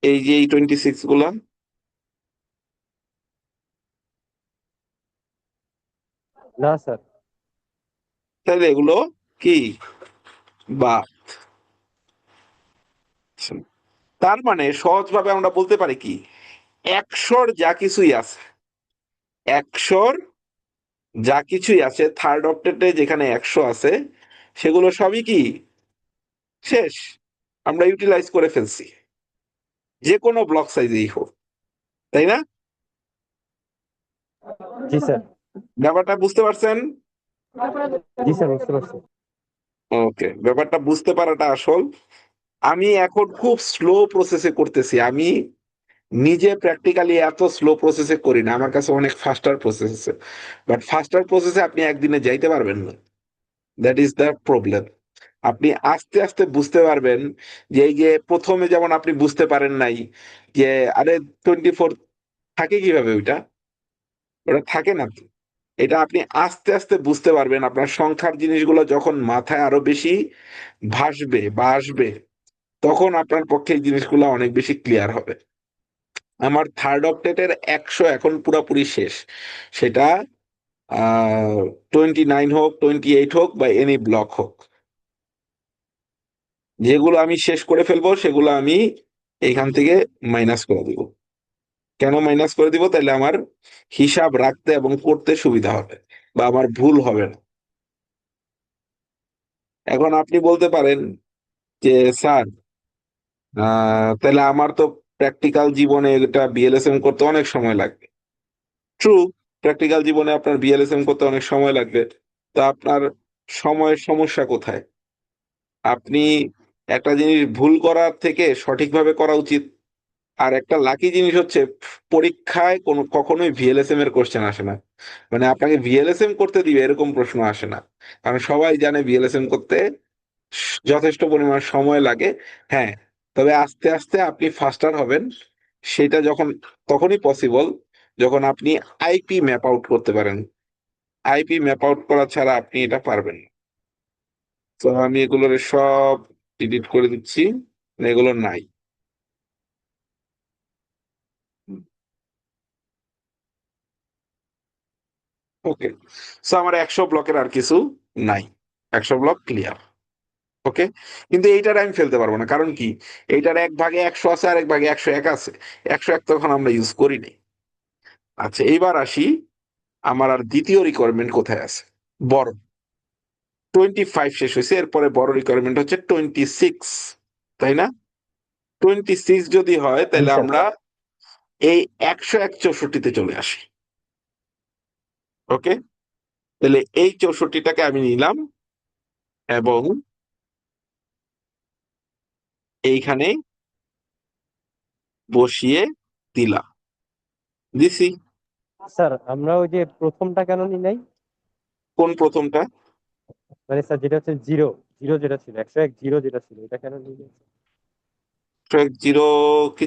এই যে এই 26 গুলা, না স্যার। তাহলে এগুলো কি বাদ? তার মানে সহজভাবে আমরা বলতে পারি কি, 100 যা কিছুই আছে, 100 যা কিছুই আছে, থার্ড অক্টেটে যেখানে 100 আছে, সেগুলো সবই কি শেষ, আমরা ইউটিলাইজ করে ফেলছি, যে কোনো ব্লক সাইজেই হোক, তাই না? জি স্যার। ব্যাপারটা বুঝতে পারছেন? জি স্যার বুঝতে পারছি। ওকে, ব্যাপারটা বুঝতে পারাটা আসল। আমি এখন খুব স্লো প্রসেসে করতেছি, আমি নিজে প্র্যাকটিক্যালি এত স্লো প্রসেসে করি না, আমার কাছে অনেক ফাস্টার প্রসেস আছে, বাট ফাস্টার প্রসেসে আপনি একদিনে যাইতে পারবেন না। That is the problem. আপনি আস্তে আস্তে বুঝতে পারবেন যে এই যে প্রথমে যেমন আপনি বুঝতে পারেন নাই যে আরে 24 থাকে কিভাবে, ওইটা ওটা থাকে না তো। এটা আপনি আস্তে আস্তে বুঝতে পারবেন আপনার সংখ্যার জিনিসগুলো যখন মাথায় আরো বেশি ভাসবে বা আসবে, তখন আপনার পক্ষে এই জিনিসগুলো অনেক বেশি ক্লিয়ার হবে। আমার থার্ড অক্টেটের 100 এখন পুরাপুরি শেষ। সেটা 29 হোক, 28 হোক বা এনি ব্লক হোক, যেগুলো আমি শেষ করে ফেলবো সেগুলো আমি এইখান থেকে মাইনাস করে দিব। কেন মাইনাস করে দিব? তাহলে আমার হিসাব রাখতে এবং করতে সুবিধা হবে, বা আমার ভুল হবে না। এখন আপনি বলতে পারেন যে স্যার, তাহলে আমার তো প্র্যাকটিক্যাল জীবনে এটা বিএলএসএম করতে অনেক সময় লাগবে। ট্রু, প্র্যাকটিক্যাল জীবনে আপনার বিএলএসএম করতে অনেক সময় লাগবে। তো আপনার সময়ের সমস্যা কোথায়? আপনি একটা জিনিস ভুল করার থেকে সঠিকভাবে করা উচিত। আর একটা লাকি জিনিস হচ্ছে, পরীক্ষায় কোনো কখনোই ভিএলএসএম এর কোশ্চেন আসে না। মানে আপনাকে ভিএলএসএম করতে দিবে এরকম প্রশ্ন আসে না, কারণ সবাই জানে ভিএলএসএম করতে যথেষ্ট পরিমাণ সময় লাগে। হ্যাঁ, তবে আস্তে আস্তে আপনি ফাস্টার হবেন, সেটা যখন তখনই পসিবল যখন আপনি আইপি ম্যাপ আউট করতে পারেন। আইপি ম্যাপ আউট করা ছাড়া আপনি এটা পারবেন না। তো আমি এগুলোর সব ডিলিট করে দিচ্ছি, মানে এগুলো নাই। ওকে, সো আমার 100 ব্লকের আর কিছু নাই, 100 ব্লক ক্লিয়ার। ওকে, কিন্তু এইটার আমি ফেলতে পারবো না, কারণ কি? এইটার এক ভাগে 100 আছে আর এক ভাগে 101 আছে। 101 তখন আমরা ইউজ করিনি। আচ্ছা, এইবার আসি আমার আর দ্বিতীয় রিকোয়ারমেন্ট কোথায় আছে। বড় 25 শেষ হয়েছে, এরপরে বড় রিকোয়ারমেন্ট হচ্ছে 26, তাই না? 26 যদি হয় জি তাহলে স্যার। আমরা এই 101 64-তে চলে আসি। ওকে, তাহলে এই 64টাকে আমি নিলাম এবং এইখানে বসিয়ে দিলাম, দিছি। স্যার আমরা ওই যে প্রথমটা কেন নি নাই? কোন প্রথমটা? মানে স্যার যেটা হচ্ছে জিরো, জিরো যেটা ছিল, 101 জিরো যেটা ছিল, এটা কেন নি নাই? ট্র্যাক জিরো কি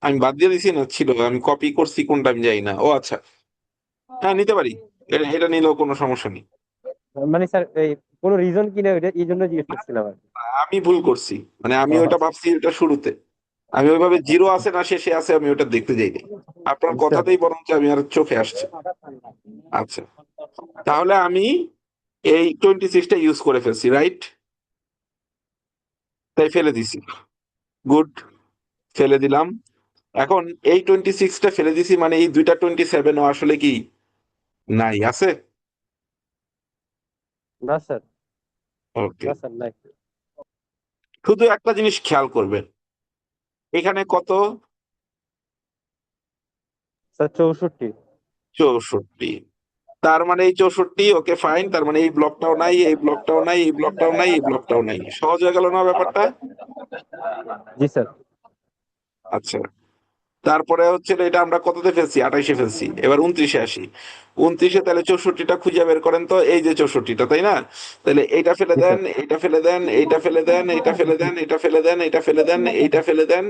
আমি বাদ দিয়ে দিছি না ছিল? আমি কপি করছি কোনটা আমি জানি না। ও আচ্ছা, হ্যাঁ নিতে পারি, এটা নিলেও কোনো সমস্যা নেই। মানে স্যার এই কোনো রিজন কি না, ওইটা এই জন্য জিজ্ঞেস করছিলাম আর কি। আমি ভুল করছি, মানে আমি ও ওটা আচ্ছা। ভাবছি ওটা শুরুতে। আমি ওইভাবে জিরো আছে না শেষে আছে আমি ওটা দেখতে যাইনি। আপনার বুঝতে কথাতেই পারছি। বরঞ্চ আমি আর চোখে আসছে। আচ্ছা, তাহলে আমি এই 26টা ইউজ করে ফেলছি, রাইট? তাই ফেলে দিছি। গুড, ফেলে দিলাম। এখন এই 26টা ফেলে দিছি, মানে এই দুইটা 27ও আসলে কি নাই, আছে? না স্যার, ওকে, না স্যার নাই। শুধু একটা জিনিস খেয়াল করবেন, এখানে কত? স্যার 64। 64। তার মানে এই 64, ওকে ফাইন, তার মানে এই ব্লকটাও নাই, এই ব্লকটাও নাই, এই ব্লকটাও নাই, এই ব্লকটাও নাই। সহজ হয়ে গেল না ব্যাপারটা? জি স্যার। আচ্ছা, তারপরে হচ্ছে এটা আমরা কততে ফেলছি? 28-এ ফেলছি। এবার 29-এ আসি। 29-এ তাহলে 64টা খুঁজে বের করেন তো, এই যে 64টা, তাই না? তাহলে এইটা ফেলে জি দেন, স্যার। এইটা ফেলে দেন, এইটা ফেলে দেন, এইটা ফেলে দেন, এইটা ফেলে দেন, এইটা ফেলে দেন, এইটা ফেলে দেন,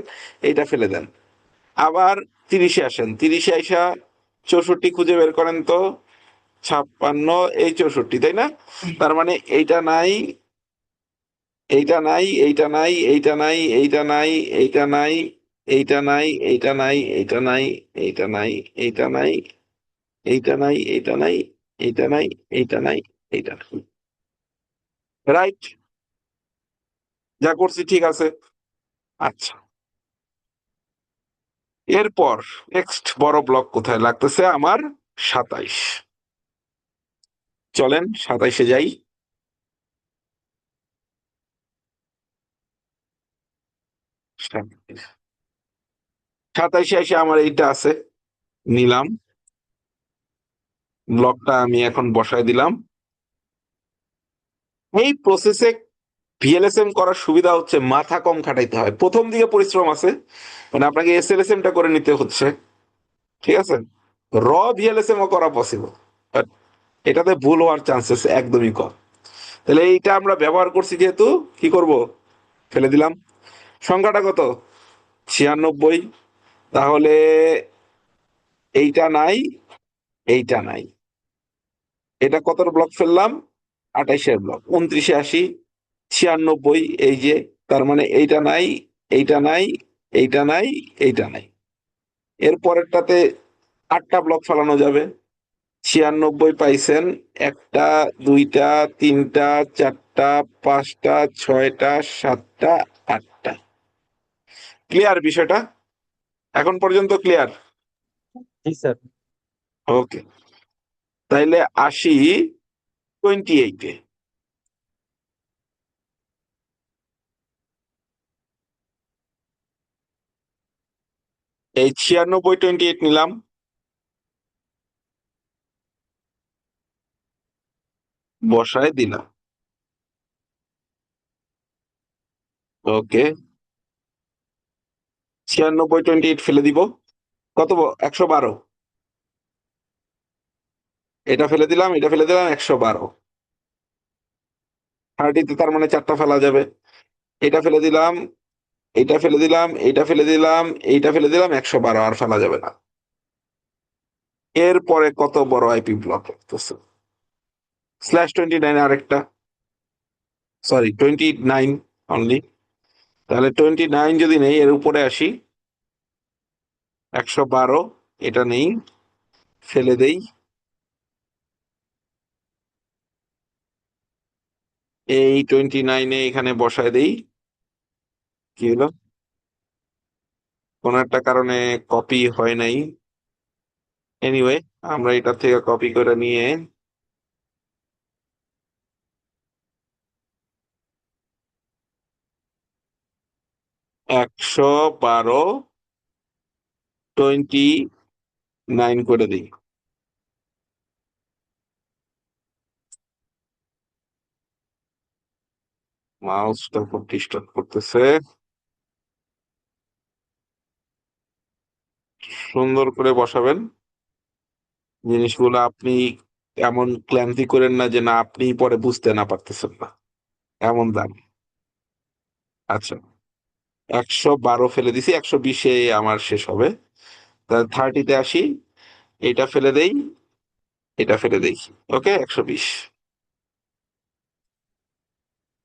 এইটা ফেলে দেন। আবার 30-এ আসেন, 30-এ আইসা 64 খুঁজে বের করেন তো। 56, এই 64, তাই না? তার মানে এইটা নাই, এইটা নাই, এইটা নাই, এইটা নাই, এইটা নাই, এইটা নাই, এইটা নাই, এইটা নাই, এইটা নাই, এইটা নাই, এইটা নাই, এইটা নাই, এইটা নাই, এইটা নাই, এইটা নাই, এইটা নাই। রাইট? যা করছি ঠিক আছে। আচ্ছা, এরপর নেক্সট বড় ব্লক কোথায় লাগতেছে আমার? 27। চলেন 27-এ যাই। 27-এ এসে আমার এইটা আছে, নিলাম। ব্লকটা আমি এখন বসায় দিলাম। এই প্রসেসে ভিএলএসএম করার সুবিধা হচ্ছে মাথা কম খাটাইতে হয়, প্রথম দিকে পরিশ্রম আছে, মানে আপনাকে এসএলএসএম টা করে নিতে হচ্ছে, ঠিক আছে। র ভিএলএসএম ও করা পসিবল, বাট এটাতে ভুল হওয়ার চান্সেস একদমই কম। তাহলে এইটা আমরা ব্যবহার করছি যেহেতু কি করব, ফেলে দিলাম। সংখ্যাটা কত? 96। তাহলে এইটা নাই, এইটা নাই, এটা কত ব্লক ফেললাম? 28-এর ব্লক। 29-এ আসি, 96, এই যে, তার মানে এইটা নাই, এইটা নাই, এইটা নাই, এইটা নাই। এর পরেরটাতে 8টা ব্লক ফেলানো যাবে। 96 পাইছেন, 1টা, 2টা, 3টা, 4টা, 5টা, 6টা, 7টা, 8টা। ক্লিয়ার বিষয়টা? এখন পর্যন্ত ক্লিয়ার? জি স্যার। ওকে, তাইলে আসি 28-এ। এই 96, 28 নিলাম, বসায় দিলাম। ওকে, 96, 28 ফেলে দিব। কত? 112। এটা ফেলে দিলাম, এটা ফেলে দিলাম, 112। 30-তে তার মানে 4টা ফেলা যাবে। এটা ফেলে দিলাম, এইটা ফেলে দিলাম, এইটা ফেলে দিলাম, এইটা ফেলে দিলাম, 112 আর ফেলা যাবে না। এরপরে কত বড় আইপি ব্লক লাগতেছে? /29 আরেকটা, সরি 29 অনলি। তাহলে 29 যদি নেই, এর উপরে আসি, 112, এটা নেই, ফেলে দেই। এই 29-এ এখানে বসায় দেই। কি হলো? কোন একটা কারণে কপি হয় নাই। এনিওয়ে, আমরা এটা থেকে কপি করে নিয়ে 112, 29 করে দিই। মাউসটা খুব ডিস্টার্ব করতেছে। সুন্দর করে বসাবেন জিনিসগুলো, আপনি এমন ক্লান্তি করেন না যে না আপনি পরে বুঝতে না পারতেছেন না, এমন দাম। আচ্ছা, 112 ফেলে দিছি, 120-এ আমার শেষ হবে। তাহলে 30-তে আসি, এটা ফেলে দেই, এটা ফেলে দেই। ওকে, 120।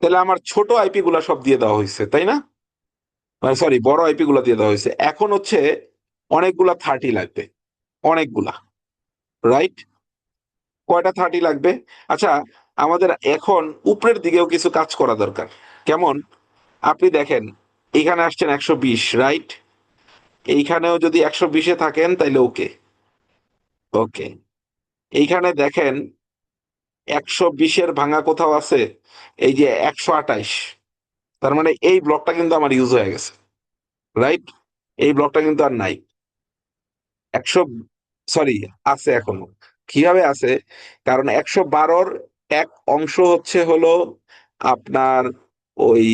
তাহলে আমার ছোট আইপি গুলা সব দিয়ে দেওয়া হয়েছে, তাই না? মানে সরি, বড় আইপি গুলা দিয়ে দেওয়া হয়েছে। এখন হচ্ছে অনেকগুলা 30 লাগবে, অনেকগুলা, রাইট? কয়টা 30 লাগবে? আচ্ছা, আমাদের এখন উপরের দিকেও কিছু কাজ করা দরকার। কেমন? আপনি দেখেন, এখানে আসছেন 120, রাইট? এইখানেও যদি 120-এ থাকেন তাইলে ওকে। ওকে, এইখানে দেখেন 120-এর ভাঙা কোথাও আছে? এই যে 128, তার মানে এই ব্লকটা কিন্তু আমার ইউজ হয়ে গেছে, রাইট? এই ব্লকটা কিন্তু আর নাই। 100, সরি, আছে এখনো। কিভাবে আছে? কারণ 112-র এক অংশ হচ্ছে হলো আপনার ওই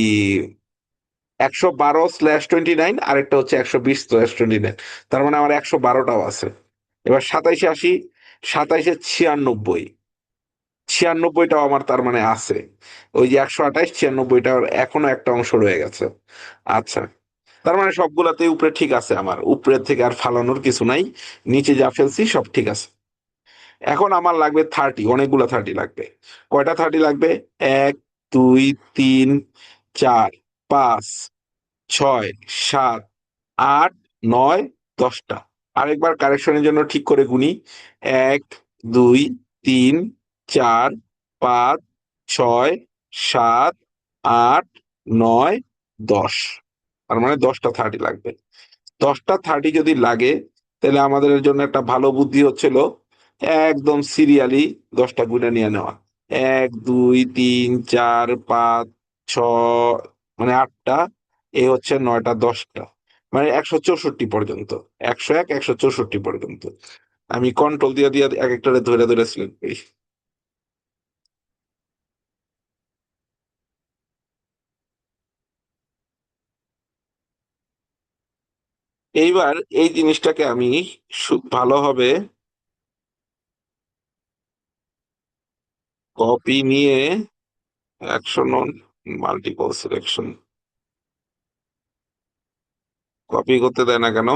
112/29, আরেকটা হচ্ছে 120/29, তার মানে আমার 112টাও আছে। এবার 27-এ আসি, 27-এ 96, 96টাও আমার তার মানে আছে। ওই যে 128, 96টার এখনো একটা অংশ রয়ে গেছে। আচ্ছা, তার মানে সবগুলাতেই উপরে ঠিক আছে, আমার উপরের থেকে আর ফালানোর কিছু নাই, নিচে যা ফেলছি সব ঠিক আছে। এখন আমার লাগবে 30, অনেকগুলা 30 লাগবে। কয়টা 30 লাগবে? 1, 2, 3, 4, 5, 6, 7, 8, 9, 10টা। আরেকবার কারেকশনের জন্য ঠিক করে গুনি। 1, 2, 3, 4, 5, 6, 7, 8, 9, 10। তার মানে 10টা 30 লাগবে। 10টা 30 যদি লাগে, তাহলে আমাদের জন্য একটা ভালো বুদ্ধি হচ্ছিল একদম সিরিয়ালি 10টা গুণে নিয়ে নেওয়া। 1, 2, 3, 4, 5, 6, মানে 8টা, এই হচ্ছে 9টা, 10টা, মানে 164 পর্যন্ত। 101, 164 পর্যন্ত। আমি কন্ট্রোল দিয়ে দিয়ে এক একটারে ধরে ধরে সিলেক্ট করি। এইবার এই জিনিসটাকে আমি ভালোভাবে কপি নিয়ে action on multiple selection copy করতে দেয় না কেন?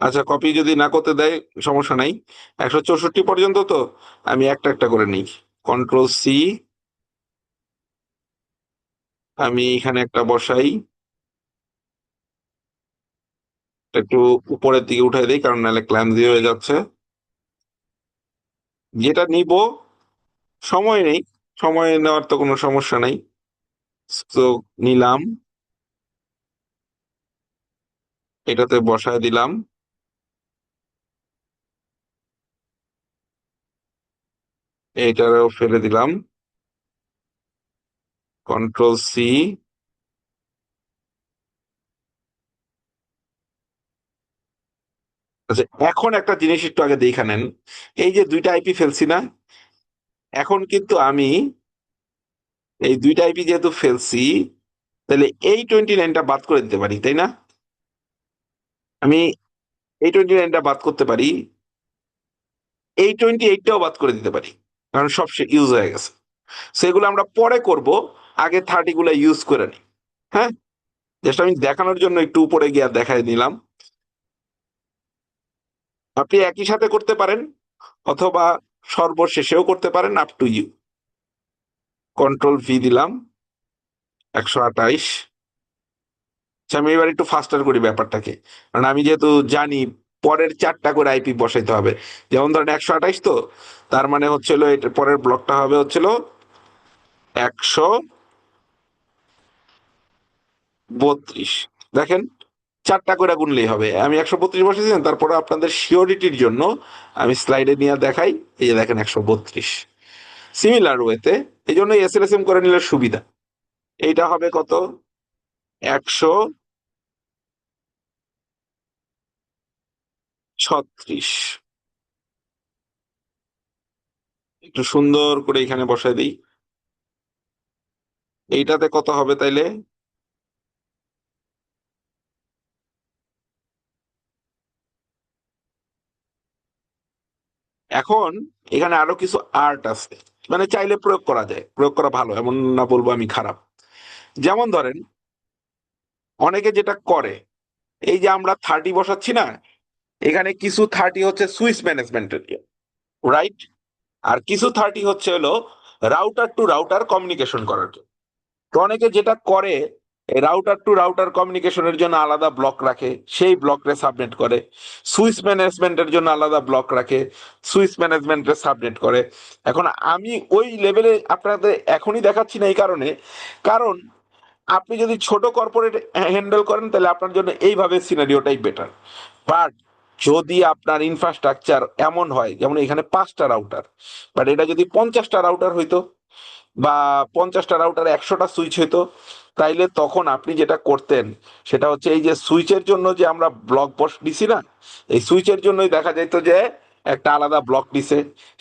আচ্ছা, কপি যদি না করতে দেয় সমস্যা নাই। 164 পর্যন্ত তো আমি একটা একটা করে নিই। কন্ট্রোল সি, আমি এখানে একটা বসাই, একটু উপরের দিকে উঠাই দিই কারণ নাহলে ক্ল্যামজি হয়ে যাচ্ছে। যেটা নিব, সময় নেই, সময় নেওয়ার তো কোনো সমস্যা নাই। তো নিলাম, এটাতে বসায় দিলাম, এইটারও ফেলে দিলাম, কন্ট্রোল সি। আচ্ছা, এখন একটা জিনিস একটু আগে দেখে নেন, এই যে দুইটা আইপি ফেলছি না, এখন কিন্তু আমি এই দুইটা আইপি যেহেতু ফেলছি, তাহলে এই 29টা বাদ করে দিতে পারি, তাই না? আমি এই 29টা বাদ করতে পারি, এই 28টাও বাদ করে দিতে পারি, কারণ সব ইউজ হয়ে গেছে। সেগুলো আমরা পরে করব, আগে 30 গুলা ইউজ করে নিই। হ্যাঁ, জাস্ট আমি দেখানোর জন্য একটু উপরে গিয়ে দেখাই নিলাম। আপনি একই সাথে করতে পারেন অথবা সর্বশেষেও করতে পারেন, up to you. Control V দিলাম, 128। আচ্ছা, আমি এবার একটু ফাস্টার করি ব্যাপারটাকে, কারণ আমি যেহেতু জানি পরের 4টা করে আইপি বসাইতে হবে। যেমন ধরেন 128, তো তার মানে হচ্ছিল এটার পরের ব্লকটা হবে হচ্ছিল 132। দেখেন, 4টা করে গুনলেই হবে। আমি 132 বসেছিলাম, তারপরে আপনাদের শিওরিটির জন্য আমি স্লাইডে নিয়ে দেখাই। এই যে দেখেন 132, সিমিলার ওয়েতে। এই জন্য এসএলএসএম করে নিলে সুবিধা। এইটা হবে কত? 136। একটু সুন্দর করে এখানে বসাই দিই। এইটাতে কত হবে তাইলে? এখন এখানে আরো কিছু আর্ট আছে, মানে চাইলে প্রয়োগ করা যায়, প্রয়োগ করা ভালো, এমন না বলবো আমি খারাপ। যেমন ধরেন, অনেকে যেটা করে, এই যে আমরা 30 বসাচ্ছি না, এখানে কিছু 30 হচ্ছে সুইচ ম্যানেজমেন্টের, রাইট? আর কিছু 30 হচ্ছে হলো রাউটার টু রাউটার কমিউনিকেশন করার জন্য। তো অনেকে যেটা করে, রাউটার টু রাউটার কমিউনিকেশনের জন্য আলাদা ব্লক রাখে, সেই ব্লকরে সাবনেট করে। সুইচ ম্যানেজমেন্টের জন্য আলাদা ব্লক রাখে, সুইচ ম্যানেজমেন্টে সাবনেট করে। এখন আমি ওই লেভেলে আপনাদের এখনই দেখাচ্ছি না, এই কারণে, কারণ আপনি যদি ছোট কর্পোরেট হ্যান্ডেল করেন তাহলে আপনার জন্য এইভাবে সিনারিওটাই বেটার। বাট যদি আপনার ইনফ্রাস্ট্রাকচার এমন হয়, যেমন এখানে 5টা রাউটার, বাট এটা যদি 50টা রাউটার হইতো, বা 50টা রাউটার 100টা সুইচ হইতো, তাইলে তখন আপনি যেটা করতেন সেটা হচ্ছে, এই যে সুইচের জন্য যে আমরা ব্লক বস দিছি না, এই সুইচের জন্যই দেখা যেত যে একটা আলাদা ব্লক দিছে,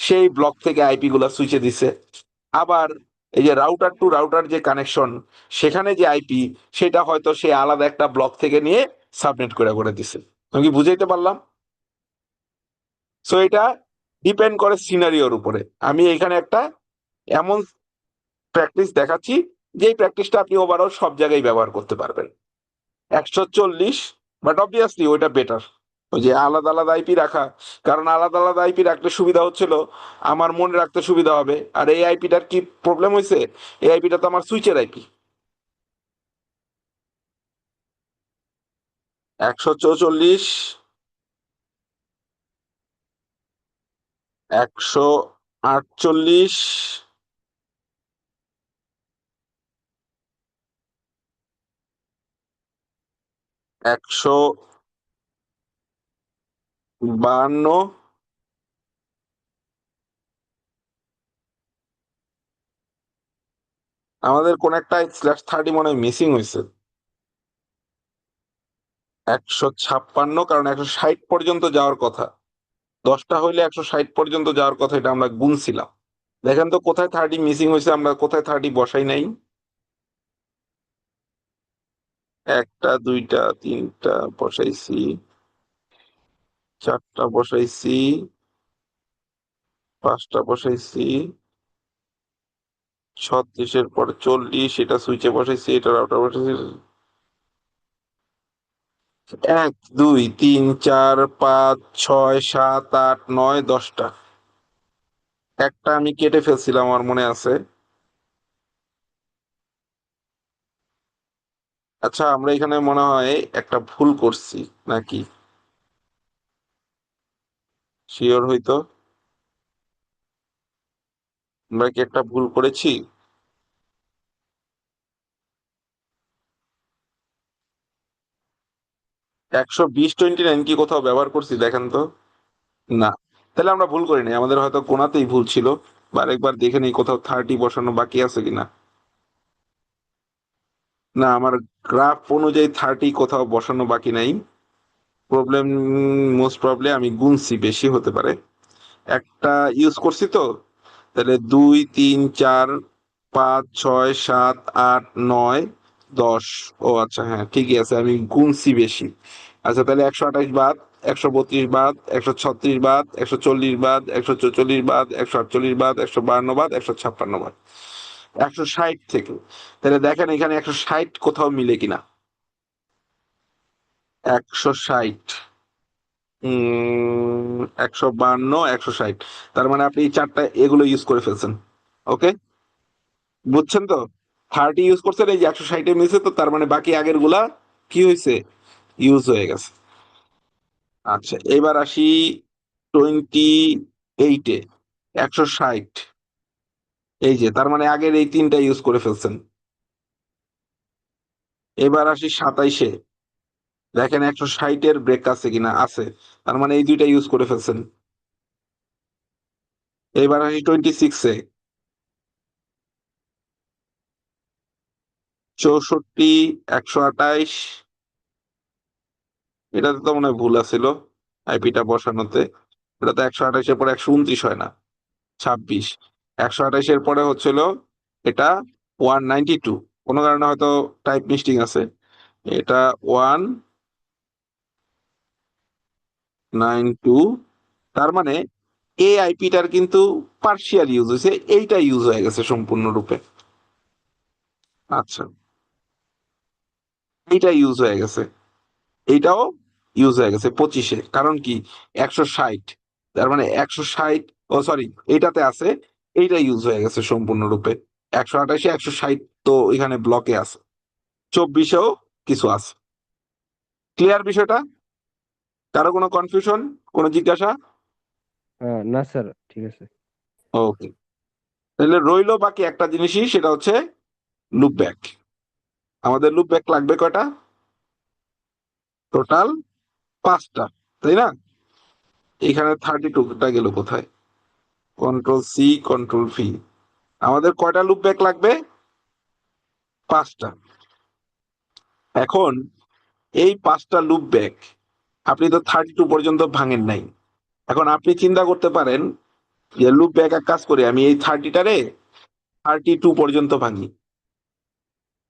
সেই ব্লক থেকে আইপি গুলা সুইচে দিছে। আবার এই যে রাউটার টু রাউটার যে কানেকশন, সেখানে যে আইপি, সেটা হয়তো সে আলাদা একটা ব্লক থেকে নিয়ে সাবনেট করে করে দিছে। আমি কি বুঝাইতে পারলাম? সো এটা ডিপেন্ড করে সিনারিওর উপরে। আমি এখানে একটা এমন প্র্যাকটিস দেখাচ্ছি, যে প্র্যাকটিসটা আপনি ওভারঅল সব জায়গায় ব্যবহার করতে পারবেন। 140, বাট অবভিয়াসলি ওইটা বেটার, ওই যে আলাদা আলাদা আইপি রাখা। কারণ আলাদা আলাদা আইপি রাখলে সুবিধা হচ্ছিল, আমার মনে রাখতে সুবিধা হবে। আর এই আইপিটার কি প্রবলেম হয়েছে, এই আইপিটা তো আমার সুইচের আইপি। 144, 148, 152। আমাদের কোন একটা /30 মনে হয় মিসিং হয়েছে। 156, কারণ 160 পর্যন্ত যাওয়ার কথা। 10টা হইলে 160 পর্যন্ত যাওয়ার কথা, এটা আমরা গুনছিলাম। দেখেন তো কোথায় 30 মিসিং হয়েছে, আমরা কোথায় 30 বসাই নাই। একটা, দুইটা, তিনটা বসাইছি, চারটা বসাইছি, পাঁচটা বসাইছি, 36-এর পরে 40, এটা সুইচে বসাইছি, এটা রাউটার বসাইছি। 1 2 3 4 5 6 7 8 9 10টা। একটা আমি কেটে ফেলছিলাম, আমার মনে আছে। আচ্ছা, আমরা এখানে মনে হয় একটা ভুল করছি নাকি? শিওর হইতো আমরা কি একটা ভুল করেছি? 120/29 কি কোথাও ব্যবহার করছি দেখেন তো। না, তাহলে আমরা ভুল করিনি, আমাদের হয়তো কোনাতেই ভুল ছিল। বা আরেকবার দেখে নিই কোথাও 30 বসানো বাকি আছে কিনা। না, আমার গ্রাফ অনুযায়ী 30 কোথাও বসানো বাকি নাই। প্রবলেম, মোস্ট প্রবলেম আমি গুনছি, বেশি হতে পারে। একটা ইউজ করছি তো। তাহলে 2 3 4 5 6 7 8 9 10। ও আচ্ছা, হ্যাঁ ঠিকই আছে, আমি গুনছি বেশি। আচ্ছা, তাহলে 128 বাদ, 132 বাদ, 136 বাদ, 140 বাদ, 144 বাদ, 148 বাদ, 152 বাদ, 156 বাদ, 160 থেকে। তাহলে দেখেন এখানে 160 কোথাও মিলে কিনা। 160, 152, 160। তার মানে আপনি এই চারটা এগুলো ইউজ করে ফেলছেন। ওকে, বুঝছেন তো? 30 ইউজ করছেন, এই যে 160-এ মিলছে, তো তার মানে বাকি আগের গুলা কি হয়েছে, ইউজ হয়ে গেছে। আচ্ছা, এবার আসি 28-এ, 160। এই যে তার মানে আগের এই তিনটা ইউজ করে ফেলছেন। এবার আসি 27-এ, দেখেন 160-এর ব্রেক আছে কিনা, আছে। তার মানে এই দুইটা ইউজ করে ফেলছেন। এবার আসি 26-এ, 64, 128। এটাতে তো মনে হয় ভুল আছিল আইপিটা বসানোতে। এটা তো 128-এর পরে 129 হয় না, 26। 128-এর পরে হচ্ছিল এটা 192, কোনো কারণে হয়তো টাইপ মিস্টিং আছে। এটা 192। তার মানে এই আইপিটার কিন্তু পার্শিয়াল ইউজ হয়েছে, এইটা ইউজ হয়ে গেছে সম্পূর্ণরূপে। আচ্ছা, এইটা ইউজ হয়ে গেছে, এইটাও ইউজ হয়ে গেছে 25-এ, কারণ কি 160। তার মানে 160, ও সরি, এইটাতে আছে, এইটা ইউজ হয়ে গেছে সম্পূর্ণরূপে। 128-এ 160 তো এখানে ব্লকে আছে। 24-এও কিছু আছে। ক্লিয়ার বিষয়টা? কারো কোনো কনফিউশন, কোনো জিজ্ঞাসা? না স্যার, ঠিক আছে। ওকে, তাহলে রইলো বাকি একটা জিনিসই, সেটা হচ্ছে লুপ ব্যাক। আমাদের লুপ ব্যাক লাগবে কয়টা? টোটাল 5টা, তাই না? এখানে 32টা গেল কোথায়? Control C, control V. আমাদের কয়টা লুপ ব্যাক লাগবে? 5টা। এখন এই 5টা লুপ ব্যাক আপনি তো 32 পর্যন্ত ভাঙেন নাই। এখন আপনি চিন্তা করতে পারেন যে লুপ ব্যাক এক কাজ করি, আমি এই 30টারে 32 পর্যন্ত ভাঙি,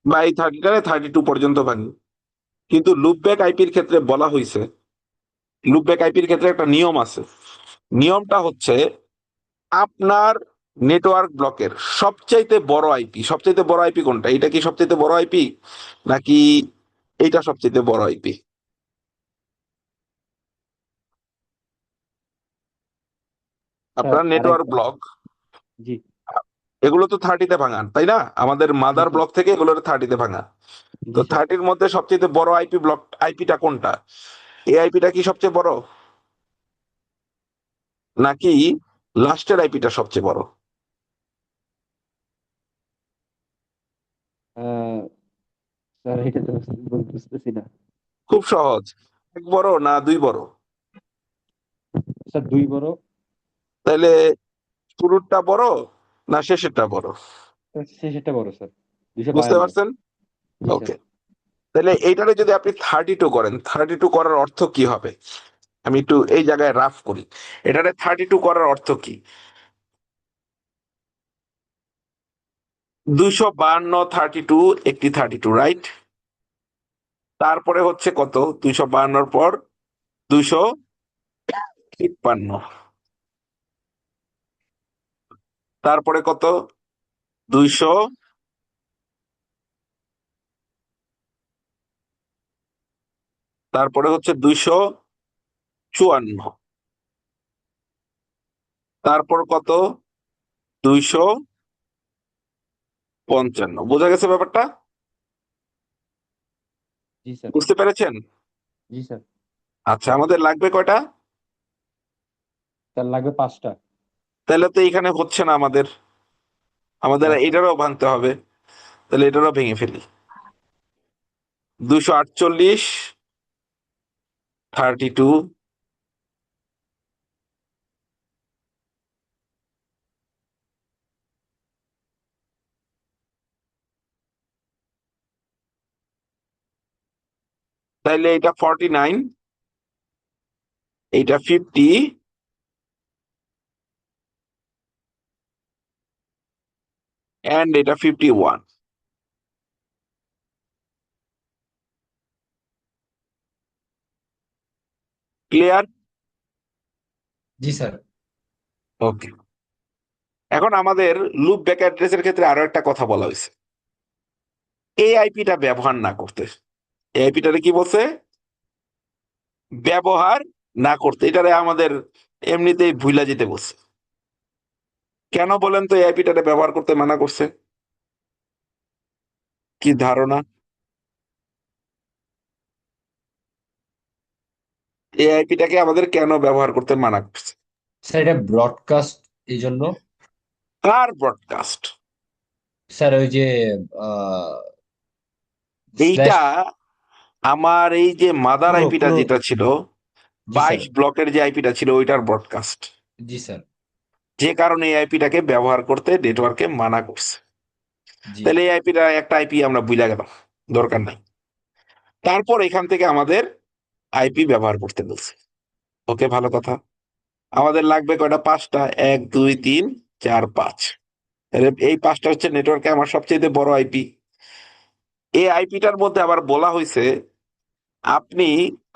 বা এই 30টারে 32 পর্যন্ত ভাঙি। কিন্তু লুপ ব্যাক আইপির ক্ষেত্রে বলা হয়েছে, লুপ ব্যাক আইপির ক্ষেত্রে একটা নিয়ম আছে। নিয়মটা হচ্ছে আপনার নেটওয়ার্ক ব্লকের সবচাইতে বড় আইপি, সবচাইতে বড় আইপি কোনটা? এটা কি সবচাইতে বড় আইপি, নাকি এইটা সবচাইতে বড় আইপি? স্যার আপনার নেটওয়ার্ক আরেকবার। ব্লক, জি। এগুলো তো 30-তে ভাঙান, তাই না? আমাদের জি মাদার স্যার। ব্লক থেকে এগুলো 30-তে ভাঙা। তো জি স্যার। 30-র মধ্যে সবচেয়ে বড় আইপি ব্লক, আইপিটা কোনটা? এই আইপিটা কি সবচেয়ে বড়, নাকি লাস্টের আইপিটা সবচেয়ে বড়? আহ, স্যার এটা তো বুঝতেছি না। খুব সহজ, এক বড় না দুই বড়? স্যার দুই বড়। তাহলে শুরুরটা বড় না শেষেরটা বড়? শেষেরটা বড় স্যার, বুঝতে 252। পারছেন? জি স্যার। ওকে, তাহলে এইটারে যদি আপনি 32 করেন, 32 করার অর্থ কি হবে? আমি একটু এই জায়গায় রাফ করি। এটারে 32 করার অর্থ কি? 252 32 একটি 32, রাইট? তারপরে হচ্ছে কত, 252 পর 253, তারপরে কত, 200, তারপরে হচ্ছে 254, তারপর কত, 255। বোঝা গেছে ব্যাপারটা? জি স্যার। বুঝতে পেরেছেন? জি স্যার। আচ্ছা, আমাদের লাগবে কয়টা? স্যার লাগবে 5টা। তাহলে তো এখানে হচ্ছে না আমাদের, আমাদের না স্যার। এটারও ভাঙতে হবে। তাহলে এটারও ভেঙে ফেলি। 248, 32, তাইলে এটা 49, এইটা 50, এন্ড এটা 51। ক্লিয়ার? জি স্যার। ওকে। এখন আমাদের লুপ ব্যাক অ্যাড্রেসের ক্ষেত্রে আরো একটা কথা বলা হয়েছে, এআইপিটা ব্যবহার না করতে। এআইপিটারে কি বলছে? ব্যবহার না করতে। এটারে আমাদের এমনিতেই ভুলা যেতে বলছে। কেন বলেন তো এআইপিটারে ব্যবহার করতে মানা করছে? কি ধারণা? এআইপিটাকে আমাদের কেন ব্যবহার করতে মানা করছে? স্যার এটা ব্রডকাস্ট এই জন্য। কার ব্রডকাস্ট? স্যার ওই যে স্ল্যাশ এইটা আমার এই যে মাদার প্রো আইপিটা প্রো। যেটা ছিল, জি স্যার। 22 ব্লকের যে আইপিটা ছিল, ওইটার ব্রডকাস্ট। জি স্যার। যে কারণে এই আইপিটাকে ব্যবহার করতে নেটওয়ার্কে মানা করছে। জি। তাহলে এই আইপিটা একটা আইপি আমরা বুঝা গেলাম, দরকার নাই। তারপর এখান থেকে আমাদের আইপি ব্যবহার করতে বলছে। ওকে, ভালো কথা। আমাদের লাগবে কয়টা? 5টা। 1, 2, 3, 4, 5। এই 5টা হচ্ছে নেটওয়ার্কে আমার সবচেয়ে বড় আইপি। এই আইপিটার মধ্যে আবার বলা হয়েছে আপনি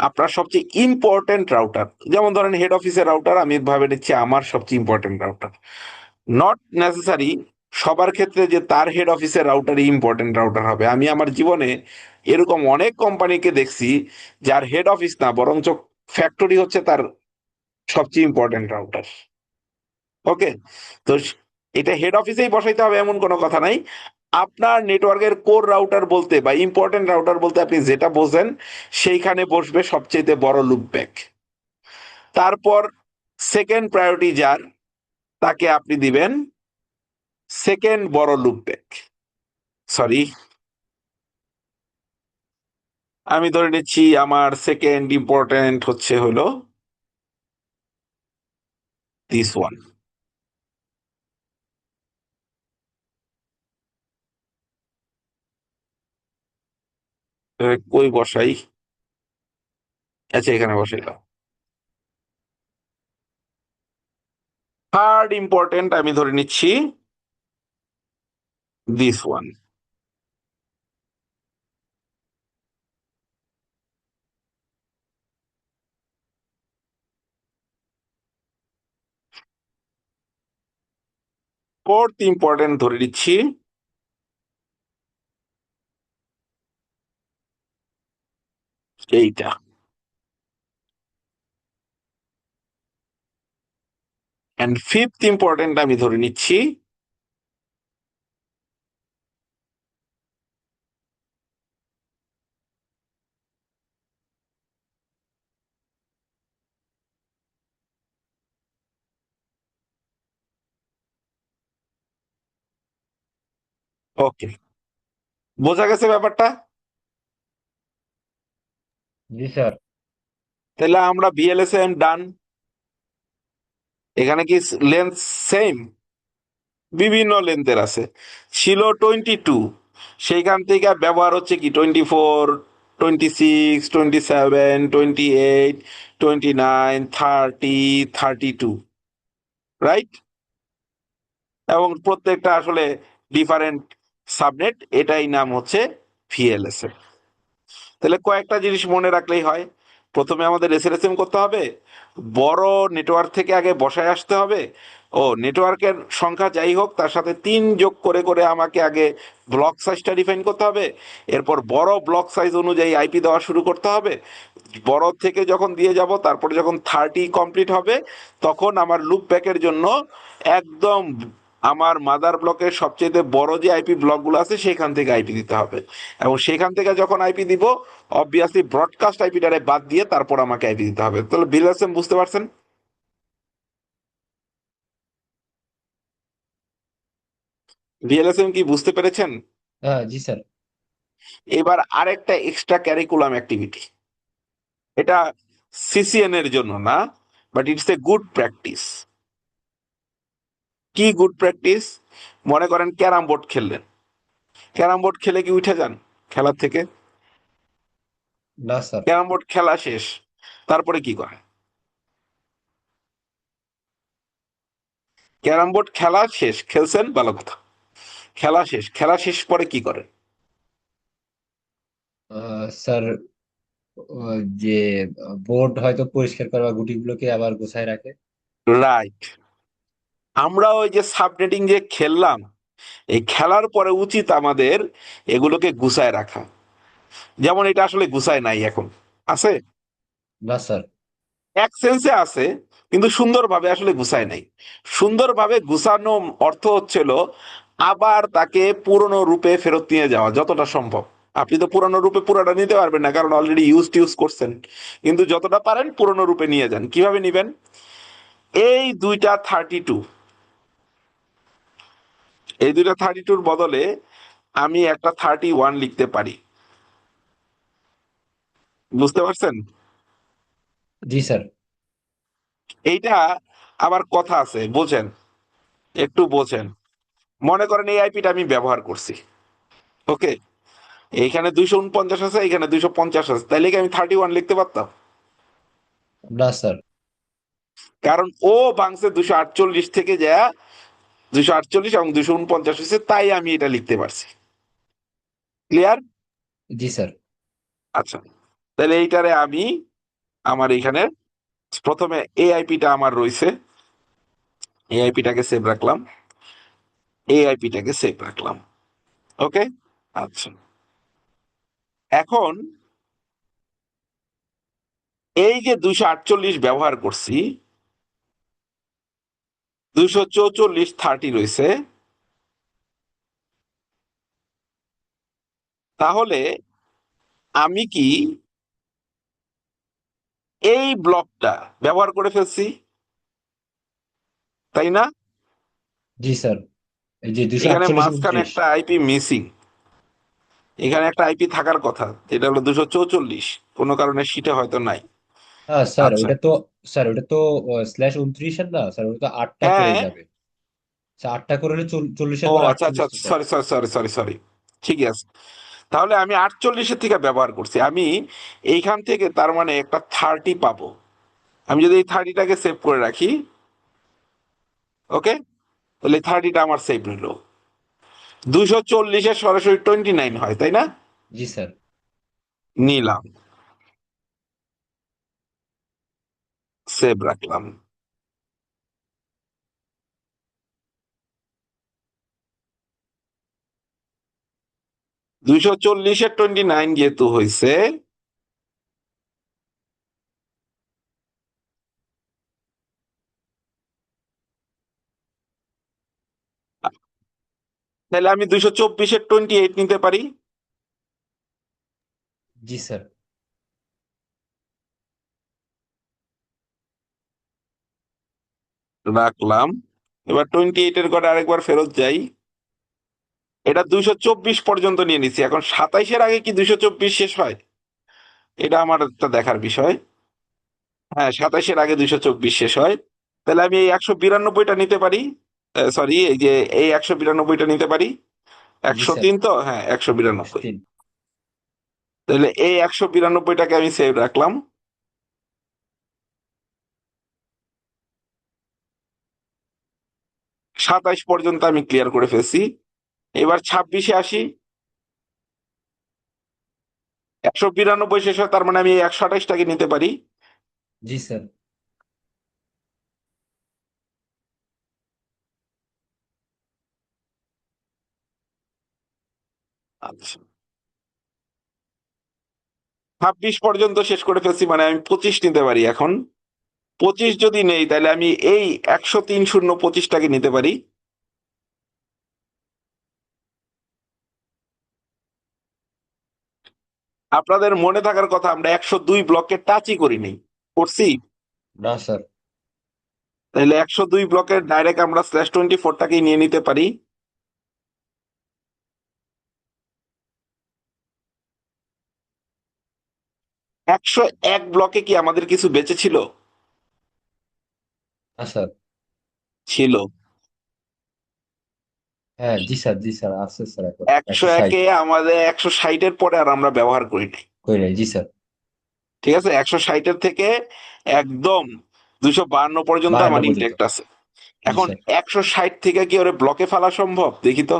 আপনার সবচেয়ে ইম্পর্টেন্ট রাউটার, যেমন ধরেন হেড অফিসের রাউটার, আমি ভাবে নিচ্ছি আমার সবচেয়ে ইম্পর্টেন্ট রাউটার। নট নেসেসারি সবার ক্ষেত্রে যে তার হেড অফিসের রাউটারই ইম্পর্টেন্ট রাউটার হবে। আমি আমার জীবনে এরকম অনেক কোম্পানিকে দেখছি যার হেড অফিস না, বরঞ্চ ফ্যাক্টরি হচ্ছে তার সবচেয়ে ইম্পর্টেন্ট রাউটার। ওকে, তো এটা হেড অফিসেই বসাইতে হবে এমন কোনো কথা নাই। আপনার নেটওয়ার্কের কোর রাউটার বলতে বা ইম্পর্টেন্ট রাউটার বলতে আপনি যেটা বোঝেন সেইখানে বসবে সবচেয়ে বড় লুপব্যাক। তারপর সেকেন্ড প্রায়োরিটি যার, তাকে আপনি দিবেন সেকেন্ড বড় লুপব্যাক। সরি, আমি ধরে নিচ্ছি আমার সেকেন্ড ইম্পর্টেন্ট হচ্ছে হলো দিস ওয়ান। কই বসাই? আচ্ছা, এখানে বসাইলাম। থার্ড ইম্পর্টেন্ট আমি ধরে নিচ্ছি দিস ওয়ান। ফোর্থ ইম্পর্টেন্ট ধরে নিচ্ছি এইটা। এন্ড ফিফথ ইম্পর্টেন্ট আমি ধরে নিচ্ছি ওকে। বোঝা গেছে ব্যাপারটা? জি স্যার। তাহলে আমরা ভিএলএসএম ডান। এখানে কি লেন্থ সেম? বিভিন্ন লেন্থের আছে। ছিল 22, সেইখান থেকে ব্যবহার হচ্ছে কি 24, 26, 27, 28, 29, 30, 32, রাইট? এবং প্রত্যেকটা আসলে ডিফারেন্ট সাবনেট, এটাই নাম হচ্ছে ভিএলএসএম। তাহলে কয়েকটা জিনিস মনে রাখলেই হয়। প্রথমে আমাদের এসএলএসএম করতে হবে, বড় নেটওয়ার্ক থেকে আগে বসায় আসতে হবে। ও নেটওয়ার্কের সংখ্যা যাই হোক তার সাথে 3 যোগ করে করে আমাকে আগে ব্লক সাইজটা ডিফাইন করতে হবে। এরপর বড় ব্লক সাইজ অনুযায়ী আইপি দেওয়া শুরু করতে হবে। বড় থেকে যখন দিয়ে যাব, তারপরে যখন 30 কমপ্লিট হবে, তখন আমার লুপ ব্যাকের জন্য একদম আমার মাদার ব্লকের সবচেয়ে বড় যে আইপি ব্লকগুলো আছে সেখান থেকে আইপি দিতে হবে। এবং সেখান থেকে যখন আইপি দিব, অবভিয়াসলি ব্রডকাস্ট আইপিটারে বাদ দিয়ে তারপর আমাকে আইপি দিতে হবে। তাহলে বিএলএসএম বুঝতে পারছেন? বিএলএসএম কি বুঝতে পেরেছেন? হ্যাঁ, জি স্যার। এবার আরেকটা এক্সট্রা ক্যারিকুলাম অ্যাক্টিভিটি, এটা সিসিএন এর জন্য না, but it's a good practice. কি গুড প্র্যাকটিস? মনে করেন ক্যারাম বোর্ড খেললেন, ক্যারাম বোর্ড খেলে কি উঠে যান খেলার থেকে? না স্যার। ক্যারাম বোর্ড খেলা শেষ, তারপরে কি করে? ক্যারাম বোর্ড খেলা শেষ, খেলছেন ভালো কথা, খেলা শেষ, খেলা শেষ পরে কি করে? স্যার, যে বোর্ড হয়তো পরিষ্কার করা বা গুটিগুলোকে আবার গোছায় রাখে। রাইট। আমরা ওই যে সাবনেটিং যে খেললাম, এই খেলার পরে উচিত আমাদের এগুলোকে গুছায় রাখা। যেমন এটা আসলে গুছায় নাই এখন, আছে না স্যার। এক সেন্সে আছে, কিন্তু সুন্দরভাবে আসলে গুছায় নাই। সুন্দরভাবে গুছানো অর্থ হচ্ছিল আবার তাকে পুরনো রূপে ফেরত নিয়ে যাওয়া যতটা সম্ভব। আপনি তো পুরনো রূপে পুরোটা নিতে পারবেন না, কারণ অলরেডি ইউজ করছেন। কিন্তু যতটা পারেন পুরনো রূপে নিয়ে যান। কিভাবে নিবেন? এই দুইটা 32, এই দুইটা 32-র বদলে আমি একটা 31 লিখতে পারি। বুঝতে পারছেন? জি স্যার। এইটা আবার কথা আছে, বোঝেন, একটু বোঝেন। মনে করেন এই আইপিটা আমি ব্যবহার করছি, ওকে, এইখানে 249 আছে, এখানে 250 আছে, তাইলে কি আমি 31 লিখতে পারতাম? না স্যার। কারণ ও ভাঙছে 248 থেকে যা 248 এবং 249 হয়েছে, তাই আমি এটা লিখতে পারছি। ক্লিয়ার? জি স্যার। আচ্ছা, তাহলে এইটারে আমি আমার এইখানে প্রথমে এআইপিটা আমার রয়েছে, এআইপিটাকে সেভ রাখলাম, এআইপিটাকে সেভ রাখলাম। ওকে, আচ্ছা, এখন এই যে 248 ব্যবহার করছি, 244 30 রয়েছে, তাহলে আমি কি এই ব্লকটা ব্যবহার করে ফেলছি, তাই না? জি স্যার। এই যে দুশো এখানে আটচল্লিশ মাঝখানে উনত্রিশ একটা আইপি মিসিং, এখানে একটা আইপি থাকার কথা, যেটা হলো 244, কোনো কারণে সেটা হয়তো নাই। হ্যাঁ স্যার, আচ্ছা, ওটা তো /29 না স্যার, ওটা তো 8টা করে হ্যাঁ, যাবে। স্যার, 8টা করে হলে 40-এর ও পরে আচ্ছা আচ্ছা, 48 যায়। Sorry sorry sorry sorry sorry, ঠিকই আছে। তাহলে আমি 48-এর থেকে ব্যবহার করছি, আমি এইখান থেকে তার মানে একটা 30 পাবো। আমি যদি এই 30টাকে সেভ করে রাখি, ওকে, তাহলে 30টা আমার সেভ নিল। 240-এর সরাসরি 29 হয়, তাই না? জি স্যার। নিলাম, সেভ রাখলাম। 240-এর 29 যেহেতু হয়েছে, তাহলে আমি 224-এর 28 নিতে পারি। জি স্যার। রাখলাম। এবার 28-এর ঘরে আরেকবার ফেরত যাই। এটা 224 পর্যন্ত নিয়ে নিছি, এখন 27-এর আগে কি 224 শেষ হয়? এটা আমার একটা দেখার বিষয়। হ্যাঁ, 27-এর আগে 224 শেষ হয়। তাহলে আমি এই 192টা নিতে পারি, সরি, এই যে এই 192টা নিতে পারি। জি স্যার। 103 তো, হ্যাঁ, 192। 103। তাহলে এই 192টাকে আমি সেভ রাখলাম। 27 পর্যন্ত আমি ক্লিয়ার করে ফেলছি। এবার 26-এ আসি, 192 শেষ হয়, তার মানে আমি 128টাকে নিতে পারি। জি স্যার। আচ্ছা, 26 পর্যন্ত শেষ করে ফেলছি, মানে আমি 25 নিতে পারি এখন। 25 যদি নেই তাহলে আমি এই 103,025টাকে নিতে পারি। আপনাদের মনে থাকার কথা, আমরা 102 ব্লকে টাচই করিনি, করছি? না স্যার। তাহলে 102 ব্লকের ডাইরেক্ট আমরা /24টাকেই নিয়ে নিতে পারি। একশো এক ব্লকে কি আমাদের কিছু বেঁচে ছিল? না স্যার। ছিল। হ্যাঁ জি স্যার, জি স্যার, আছে স্যার, এখন 101 160। এ আমাদের 160-এর পরে আর আমরা ব্যবহার করিনি। কই নাই, জি স্যার। ঠিক আছে, 160-এর থেকে একদম 252 পর্যন্ত 52 আমার পর্যন্ত। ইনটেক্ট আছে। জি এখন স্যার। 160 থেকে কি ওরে ব্লকে ফেলা সম্ভব দেখি তো?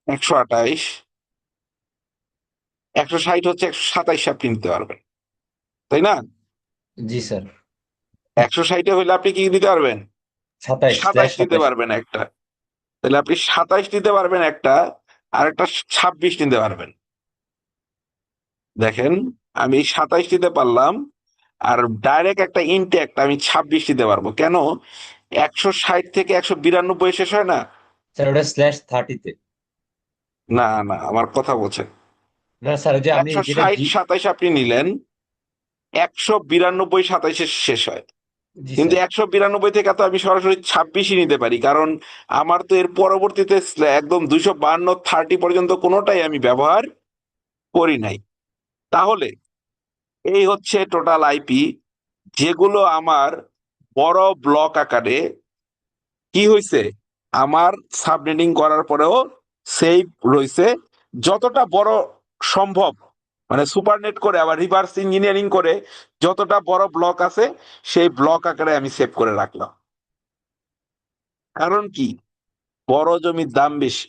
128, 160 হচ্ছে 127 আপনি নিতে পারবেন, তাই না? জি স্যার। 160-এ হইলে আপনি কি দিতে পারবেন? 27 27 স্ল্যাশ নিতে 27। পারবেন একটা। তাহলে আপনি 27 নিতে পারবেন একটা, আর একটা 26 নিতে পারবেন। দেখেন, আমি 27 নিতে পারলাম, আর ডাইরেক্ট একটা ইনটেক্ট আমি 26 নিতে পারবো। কেন? 160 থেকে 192 শেষ হয় না? স্যার ওটা /30-তে। না না, আমার কথা বলছেন। না স্যার, ওই যে আমি যেটা 160 27 আপনি নিলেন, 192 27-এ শেষ হয়। জি কিন্তু স্যার। 192 থেকে তো আমি সরাসরি 26ই নিতে পারি, কারণ আমার তো এর পরবর্তীতে একদম 252 30 পর্যন্ত কোনোটাই আমি ব্যবহার করি নাই। তাহলে এই হচ্ছে টোটাল আইপি, যেগুলো আমার বড় ব্লক আকারে কি হয়েছে, আমার সাবনেটিং করার পরেও সেভ রয়েছে। যতটা বড় সম্ভব, মানে সুপারনেট করে আবার রিভার্স ইঞ্জিনিয়ারিং করে যতটা বড় ব্লক আছে সেই ব্লক আকারে আমি সেভ করে রাখলাম। কারণ কি, বড় জমির দাম বেশি,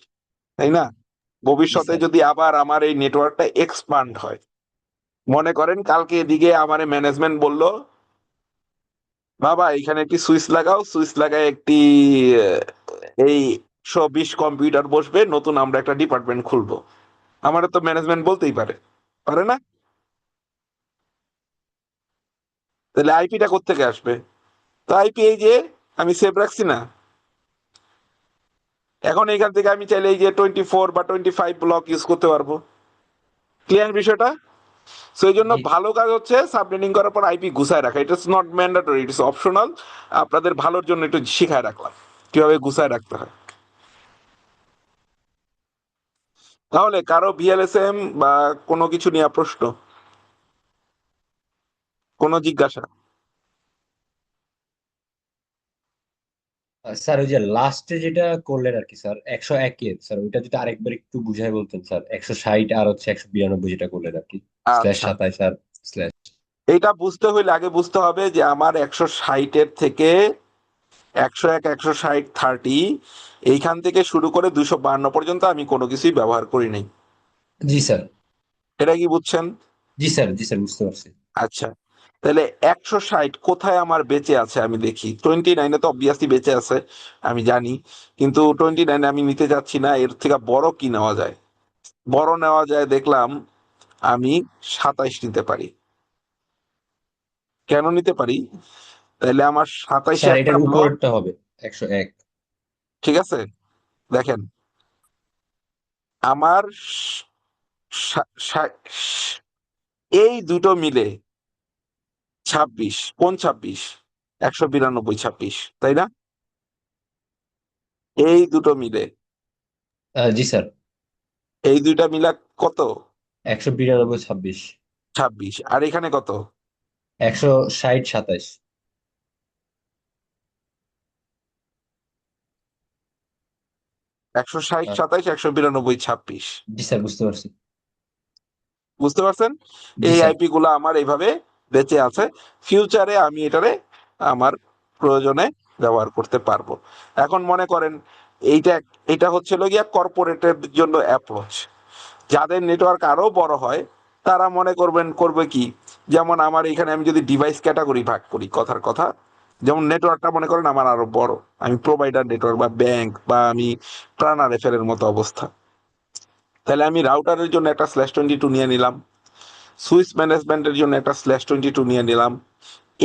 তাই না? জি ভবিষ্যতে স্যার। যদি আবার আমার এই নেটওয়ার্কটা এক্সপান্ড হয়, মনে করেন কালকে এদিকে আমার ম্যানেজমেন্ট বলল, বাবা এখানে একটি সুইচ লাগাও, সুইচ লাগায় একটি এই 120 কম্পিউটার বসবে, নতুন আমরা একটা ডিপার্টমেন্ট খুলবো। আমার তো ম্যানেজমেন্ট বলতেই পারে, পারে না? তাহলে আইপিটা কোত্থেকে আসবে? তো আইপি এই যে আমি সেভ রাখছি না, এখন এখান থেকে আমি চাইলে এই যে 24 বা 25 ব্লক ইউজ করতে পারবো। ক্লিয়ার বিষয়টা? সেই জন্য জি ভালো কাজ হচ্ছে সাবনেটিং করার পর আইপি গুছায় রাখা। It is not mandatory, it is optional. আপনাদের ভালোর জন্য একটু শিখায় রাখলাম কিভাবে গুছায় রাখতে হয়। তাহলে কারো ভিএলএসএম বা কোনো কিছু নিয়ে প্রশ্ন, কোনো জিজ্ঞাসা? স্যার, ওই যে লাস্টে যেটা করলেন আর কি স্যার, 101-এ স্যার, ওইটা যদি আরেকবার একটু বুঝাই বলতেন স্যার, 160 আর হচ্ছে 192 যেটা করলেন আর কি, আচ্ছা, /27 আর স্ল্যাশ। এটা বুঝতে হইলে আগে বুঝতে হবে যে আমার 160-এর থেকে 101 160 30 এইখান থেকে শুরু করে 252 পর্যন্ত আমি কোনো কিছুই ব্যবহার করি নাই। জি স্যার। এটা কি বুঝছেন? জি স্যার, জি স্যার, বুঝতে পারছি। আচ্ছা, তাহলে 160 কোথায় আমার বেঁচে আছে আমি দেখি। 29-এ তো অবভিয়াসলি বেঁচে আছে, আমি জানি, কিন্তু 29-এ আমি নিতে যাচ্ছি না। এর থেকে বড় কি নেওয়া যায়? বড় নেওয়া যায়, দেখলাম আমি 27 নিতে পারি। কেন নিতে পারি? তাহলে আমার 27-এ স্যার একটা এটার ব্লক, উপরেরটা হবে 101। ঠিক আছে? দেখেন, আমার সা- সা- এই দুটো মিলে 26, কোন 26? 192 26, তাই না? এই দুটো মিলে, জি স্যার। এই দুইটা মিলা কত? 192 26। 26। আর এখানে কত? 160 27। 160 27, 192 26। জি স্যার, বুঝতে পারছি। বুঝতে পারছেন? জি এই স্যার। আইপি গুলো আমার এইভাবে বেঁচে আছে। ফিউচারে আমি এটারে আমার প্রয়োজনে ব্যবহার করতে পারবো। এখন মনে করেন এইটা এটা হচ্ছিল গিয়া কর্পোরেটের জন্য অ্যাপ্রোচ। যাদের নেটওয়ার্ক আরো বড় হয় তারা মনে করবে কি, যেমন আমার এখানে আমি যদি ডিভাইস ক্যাটাগরি ভাগ করি, কথার কথা, যেমন নেটওয়ার্কটা মনে করেন আমার আরো বড়, আমি প্রোভাইডার নেটওয়ার্ক বা ব্যাংক বা আমি প্রাণা রেফারের মতো অবস্থা, তাহলে আমি রাউটারের জন্য একটা /22 নিয়ে নিলাম, সুইচ ম্যানেজমেন্টের জন্য একটা /22 নিয়ে নিলাম,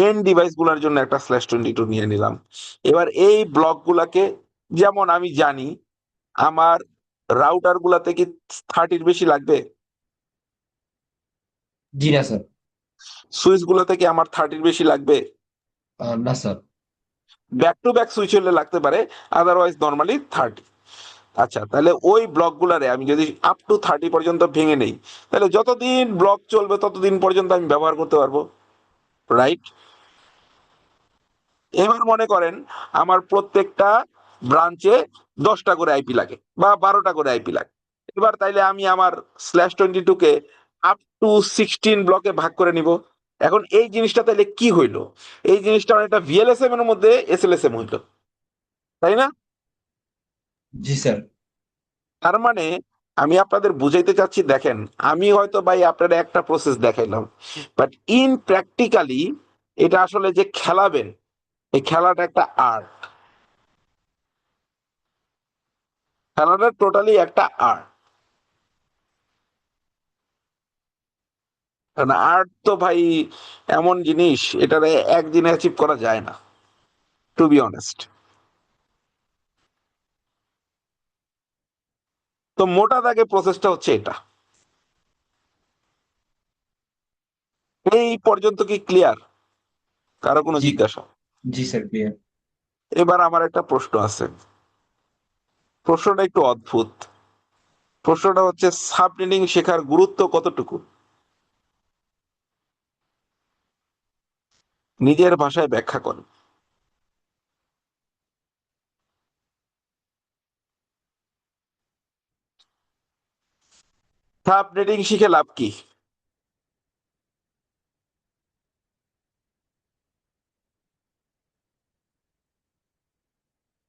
এন্ড ডিভাইস গুলার জন্য একটা /22 নিয়ে নিলাম। এবার এই ব্লক গুলাকে, যেমন আমি জানি আমার রাউটার গুলাতে কি 30 বেশি লাগবে, জি না স্যার। সুইচ গুলাতে কি আমার 30 বেশি লাগবে, না sir. Back to back switch হলে লাগতে পারে, আদারওয়াইজ নর্মালি 30। আচ্ছা, তাহলে ওই ব্লক গুলারে আমি যদি আপ টু 30 পর্যন্ত ভেঙে নেই, তাহলে যতদিন ব্লক চলবে ততদিন পর্যন্ত আমি ব্যবহার করতে পারবো, রাইট? এবার মনে করেন আমার প্রত্যেকটা ব্রাঞ্চে 10টা করে আইপি লাগে বা 12টা করে আইপি লাগে। এবার তাইলে আমি আমার /22 কে আপ টু 16 ব্লকে ভাগ করে নিব। এখন এই জিনিসটা তাইলে কি হইলো, এই জিনিসটা অনেকটা ভিএলএসএম এর মধ্যে এসএলএসএম হইলো, তাই না? জি স্যার। তার মানে আমি আপনাদের বুঝাইতে চাচ্ছি, দেখেন আমি হয়তো ভাই আপনারা একটা প্রসেস দেখাইলাম, বাট ইন প্র্যাকটিক্যালি এটা আসলে যে খেলাবেন, এই খেলাটা একটা আর্ট, খেলাটা টোটালি একটা আর্ট। কারণ আর্ট তো ভাই এমন জিনিস, এটারে একদিনে অ্যাচিভ করা যায় না, টু বি অনেস্ট। তো মোটা দাগে প্রসেসটা হচ্ছে এটা। এই পর্যন্ত কি ক্লিয়ার? কারো কোনো জি জিজ্ঞাসা? জি স্যার, ক্লিয়ার। এবার আমার একটা প্রশ্ন আছে, প্রশ্নটা একটু অদ্ভুত। প্রশ্নটা হচ্ছে সাবনেটিং শেখার গুরুত্ব কতটুকু? নিজের ভাষায় ব্যাখ্যা করেন। সাবনেটিং শিখে লাভ কি?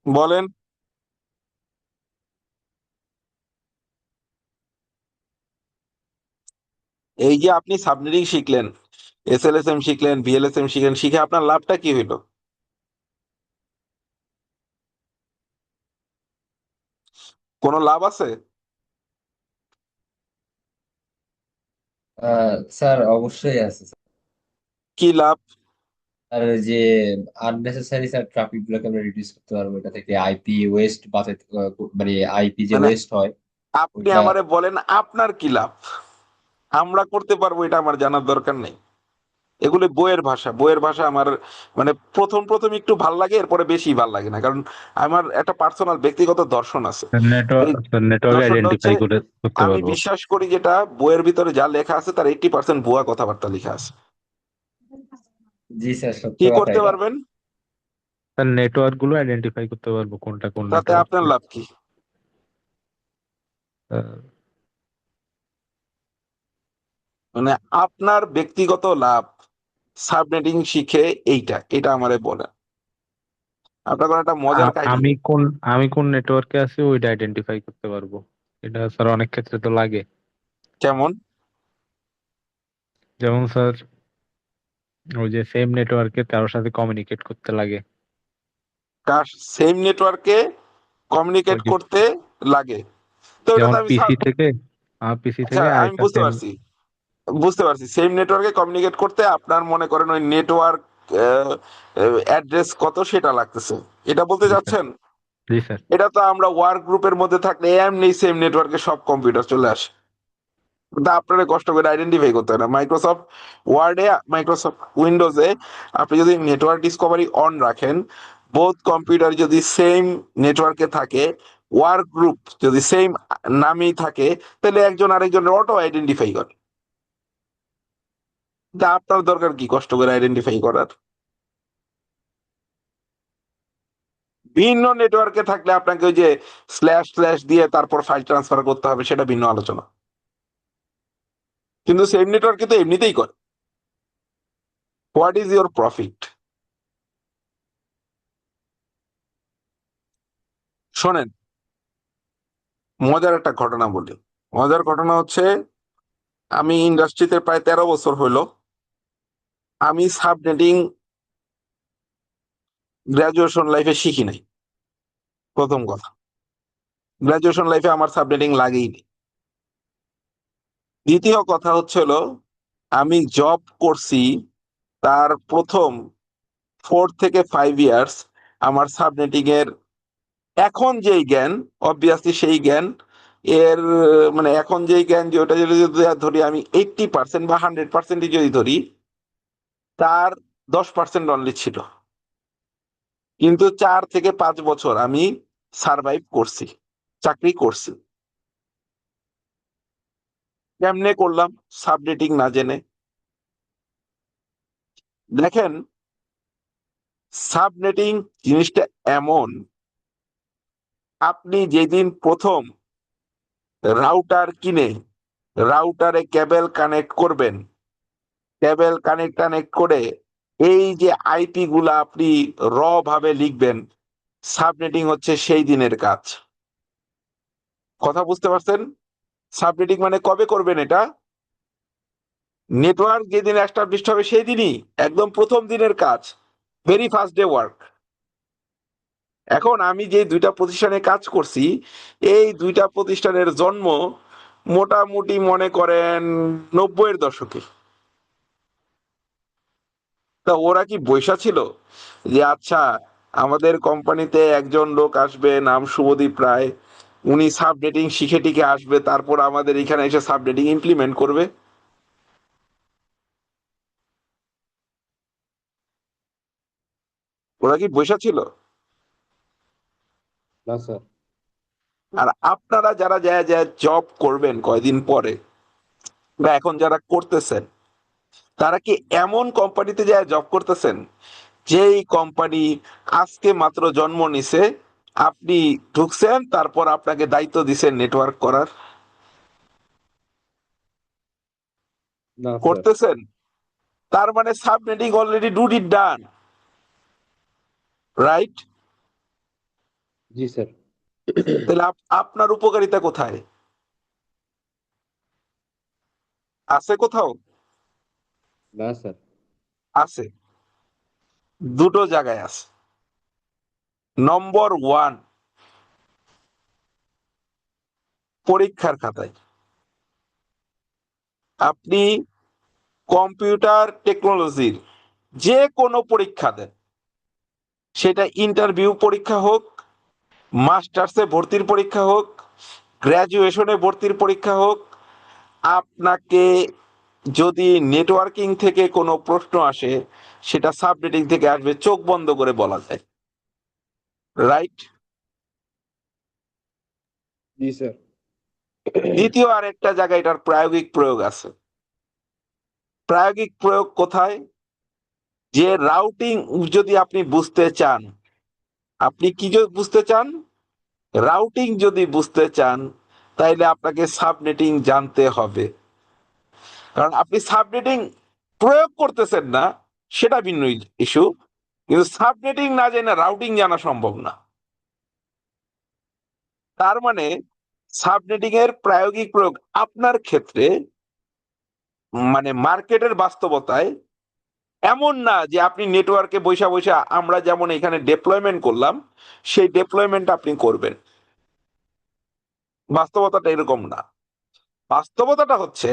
বলেন। এই যে আপনি সাবনেটিং শিখলেন, এসএলএসএম শিখলেন, ভিএলএসএম শিখলেন, শিখে আপনার লাভটা কি হইলো? কোনো লাভ আছে? স্যার অবশ্যই আছে স্যার। কি লাভ? আর ওই যে আননেসেসারি স্যার ট্রাফিক গুলোকে আমরা রিডিউস করতে পারবো এটা থেকে, আইপি ওয়েস্ট বাঁচাতে, মানে আইপি যে মানে ওয়েস্ট হয় আপনি ওইটা। আমারে বলেন আপনার কি লাভ, আমরা করতে পারবো এটা আমার জানার দরকার নেই। এগুলো বইয়ের ভাষা, বইয়ের ভাষা আমার মানে প্রথম প্রথম একটু ভাল লাগে, এরপরে বেশি ভাল লাগে না, কারণ আমার একটা পার্সোনাল ব্যক্তিগত দর্শন আছে। এই নেটওয়ার্ক দর্শনটা হচ্ছে, আইডেন্টিফাই করতে আমি পারবো। বিশ্বাস করি যেটা বইয়ের ভিতরে যা লেখা আছে তার 80% ভুয়া কথাবার্তা লেখা আছে। জি স্যার, সত্য কি কথা করতে এটা। পারবেন? তার নেটওয়ার্ক গুলো আইডেন্টিফাই করতে পারবো কোনটা কোন তাতে নেটওয়ার্ক। আপনার লাভ কি? মানে আপনার ব্যক্তিগত লাভ সাবনেটিং শিখে, এটা আমারে বলেন। আপনার কোনো একটা মজার কাহিনী। আমি কোন নেটওয়ার্কে আছি ওইটা আইডেন্টিফাই করতে পারবো। এটা স্যার অনেক ক্ষেত্রে তো লাগে। কেমন? যেমন স্যার ওই যে সেম নেটওয়ার্কে কারোর সাথে কমিউনিকেট করতে লাগে। কার সেম নেটওয়ার্কে ওই কমিউনিকেট যে করতে লাগে? তো এটা তো যেমন আমি পিসি থেকে আমার পিসি আচ্ছা, থেকে আমি আরেকটা বুঝতে সেম। পারছি, বুঝতে পারছি। সেম নেটওয়ার্কে কমিউনিকেট করতে আপনার মনে করেন ওই নেটওয়ার্ক অ্যাড্রেস কত সেটা লাগতেছে, এটা বলতে জি স্যার। চাচ্ছেন? জি স্যার। এটা তো আমরা ওয়ার্ক গ্রুপের মধ্যে থাকলে এমনি সেম নেটওয়ার্কে সব কম্পিউটার চলে আসে, কিন্তু আপনারা কষ্ট করে আইডেন্টিফাই করতে হয় না। মাইক্রোসফট ওয়ার্ডে, মাইক্রোসফট উইন্ডোজে আপনি যদি নেটওয়ার্ক ডিসকভারি অন রাখেন, বোথ কম্পিউটার যদি সেম নেটওয়ার্কে থাকে, ওয়ার্ক গ্রুপ যদি সেম নামেই থাকে, তাহলে একজন আরেকজনের অটো আইডেন্টিফাই করে। তা আপনার দরকার কি কষ্ট করে আইডেন্টিফাই করার? ভিন্ন নেটওয়ার্কে থাকলে আপনাকে ওই যে // দিয়ে তারপর ফাইল ট্রান্সফার করতে হবে, সেটা ভিন্ন আলোচনা, কিন্তু সেম নেটওয়ার্কে তো এমনিতেই করে। What is your profit? শোনেন, মজার একটা ঘটনা বলি। মজার ঘটনা হচ্ছে, আমি ইন্ডাস্ট্রিতে প্রায় 13 বছর হইলো। আমি সাবনেটিং গ্রাজুয়েশন লাইফে শিখি নাই, প্রথম কথা। গ্রাজুয়েশন লাইফে আমার সাবনেটিং লাগেইনি। দ্বিতীয় কথা হচ্ছিল, আমি জব করছি তার প্রথম 4 থেকে 5 ইয়ার্স আমার সাবনেটিং এর এখন যেই জ্ঞান, অবভিয়াসলি সেই জ্ঞান এর মানে এখন যেই জ্ঞান যে ওটা যদি ধরি আমি 80% বা 100% যদি ধরি, তার 10% অনলি ছিল। কিন্তু 4 থেকে 5 বছর আমি সার্ভাইভ করছি, চাকরি করছি। কেমনে করলাম? সাবনেটিং না জেনে। দেখেন, সাবনেটিং জিনিসটা এমন, আপনি যেদিন প্রথম রাউটার কিনে রাউটারে কেবল কানেক্ট করবেন, কেবল কানেক্ট করে এই যে আইপি গুলা আপনি র ভাবে লিখবেন, সাবনেটিং হচ্ছে সেই দিনের কাজ। কথা বুঝতে পারছেন? সাবনেটিং মানে কবে করবেন এটা? নেটওয়ার্ক যেদিন এস্টাবলিশড হবে সেই দিনই, একদম প্রথম দিনের কাজ, ভেরি ফার্স্ট ডে ওয়ার্ক। এখন আমি যে 2টা প্রতিষ্ঠানে কাজ করছি, এই 2টা প্রতিষ্ঠানের জন্ম মোটামুটি মনে করেন 90-এর দশকে। তা ওরা কি বৈশা ছিল যে আচ্ছা আমাদের কোম্পানিতে একজন লোক আসবে, নাম শুভদীপ রায়, উনি সাবনেটিং শিখে টিকে আসবে, তারপর আমাদের এখানে এসে সাবনেটিং ইমপ্লিমেন্ট করবে? ওরা কি বৈশা ছিল? না স্যার। আর আপনারা যারা যায় যায় জব করবেন কয়দিন পরে, বা এখন যারা করতেছেন, তারা কি এমন কোম্পানিতে যায় জব করতেছেন যেই কোম্পানি আজকে মাত্র জন্ম নিছে, আপনি ঢুকছেন, তারপর আপনাকে দায়িত্ব দিছেন নেটওয়ার্ক করার? না স্যার। করতেছেন? তার মানে সাবনেটিং অলরেডি ডুড ইট ডান, রাইট? জি স্যার। তাহলে আপনার উপকারিতা কোথায়? আছে কোথাও? না স্যার। আছে, দুটো জায়গায় আছে। নম্বর 1, পরীক্ষার খাতায়। আপনি কম্পিউটার টেকনোলজির যে কোনো পরীক্ষা দেন, সেটা ইন্টারভিউ পরীক্ষা হোক, মাস্টার্সে ভর্তির পরীক্ষা হোক, গ্রাজুয়েশনে ভর্তির পরীক্ষা হোক, আপনাকে যদি নেটওয়ার্কিং থেকে কোনো প্রশ্ন আসে, সেটা সাবনেটিং থেকে আসবে, চোখ বন্ধ করে বলা যায়, রাইট? জি স্যার। দ্বিতীয় আরেকটা জায়গায় এটার প্রায়োগিক প্রয়োগ আছে। প্রায়োগিক প্রয়োগ কোথায়? যে রাউটিং যদি আপনি বুঝতে চান, আপনি কি বুঝতে চান? রাউটিং যদি বুঝতে চান, তাইলে আপনাকে সাবনেটিং জানতে হবে। কারণ আপনি সাবনেটিং প্রয়োগ করতেছেন না, সেটা ভিন্ন ইস্যু, কিন্তু সাবনেটিং না জেনে রাউটিং জানা সম্ভব না। তার মানে সাবনেটিং এর প্রায়োগিক প্রয়োগ আপনার ক্ষেত্রে, মানে মার্কেটের বাস্তবতায় এমন না যে আপনি নেটওয়ার্কে বৈশা বৈশা আমরা যেমন এখানে ডেপ্লয়মেন্ট করলাম, সেই ডেপ্লয়মেন্ট আপনি করবেন। বাস্তবতাটা এরকম না। বাস্তবতাটা হচ্ছে,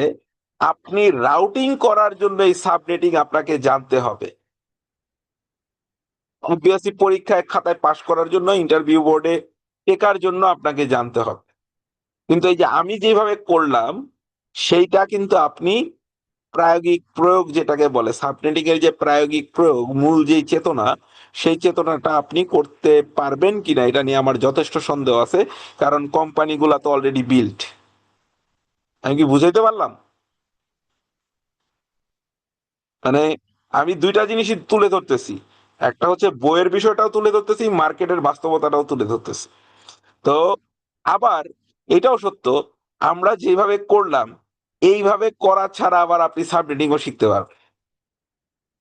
আপনি রাউটিং করার জন্য এই সাবনেটিং আপনাকে জানতে হবে। অবভিয়াসলি পরীক্ষায় খাতায় পাশ করার জন্য, ইন্টারভিউ বোর্ডে টেকার জন্য আপনাকে জানতে হবে। কিন্তু এই যে আমি যেভাবে করলাম, সেইটা কিন্তু আপনি প্রায়োগিক প্রয়োগ যেটাকে বলে, সাবনেটিং এর যে প্রায়োগিক প্রয়োগ, মূল যেই চেতনা, সেই চেতনাটা আপনি করতে পারবেন কিনা এটা নিয়ে আমার যথেষ্ট সন্দেহ আছে। কারণ কোম্পানিগুলা তো অলরেডি বিল্ট। আমি কি বুঝাইতে পারলাম? মানে আমি 2টা জিনিসই তুলে ধরতেছি, একটা হচ্ছে বইয়ের বিষয়টাও তুলে ধরতেছি, মার্কেটের বাস্তবতাটাও তুলে ধরতেছি। তো আবার এটাও সত্য, আমরা যেভাবে করলাম এইভাবে করা ছাড়া আবার আপনি সাবনেটিংও শিখতে পারবেন।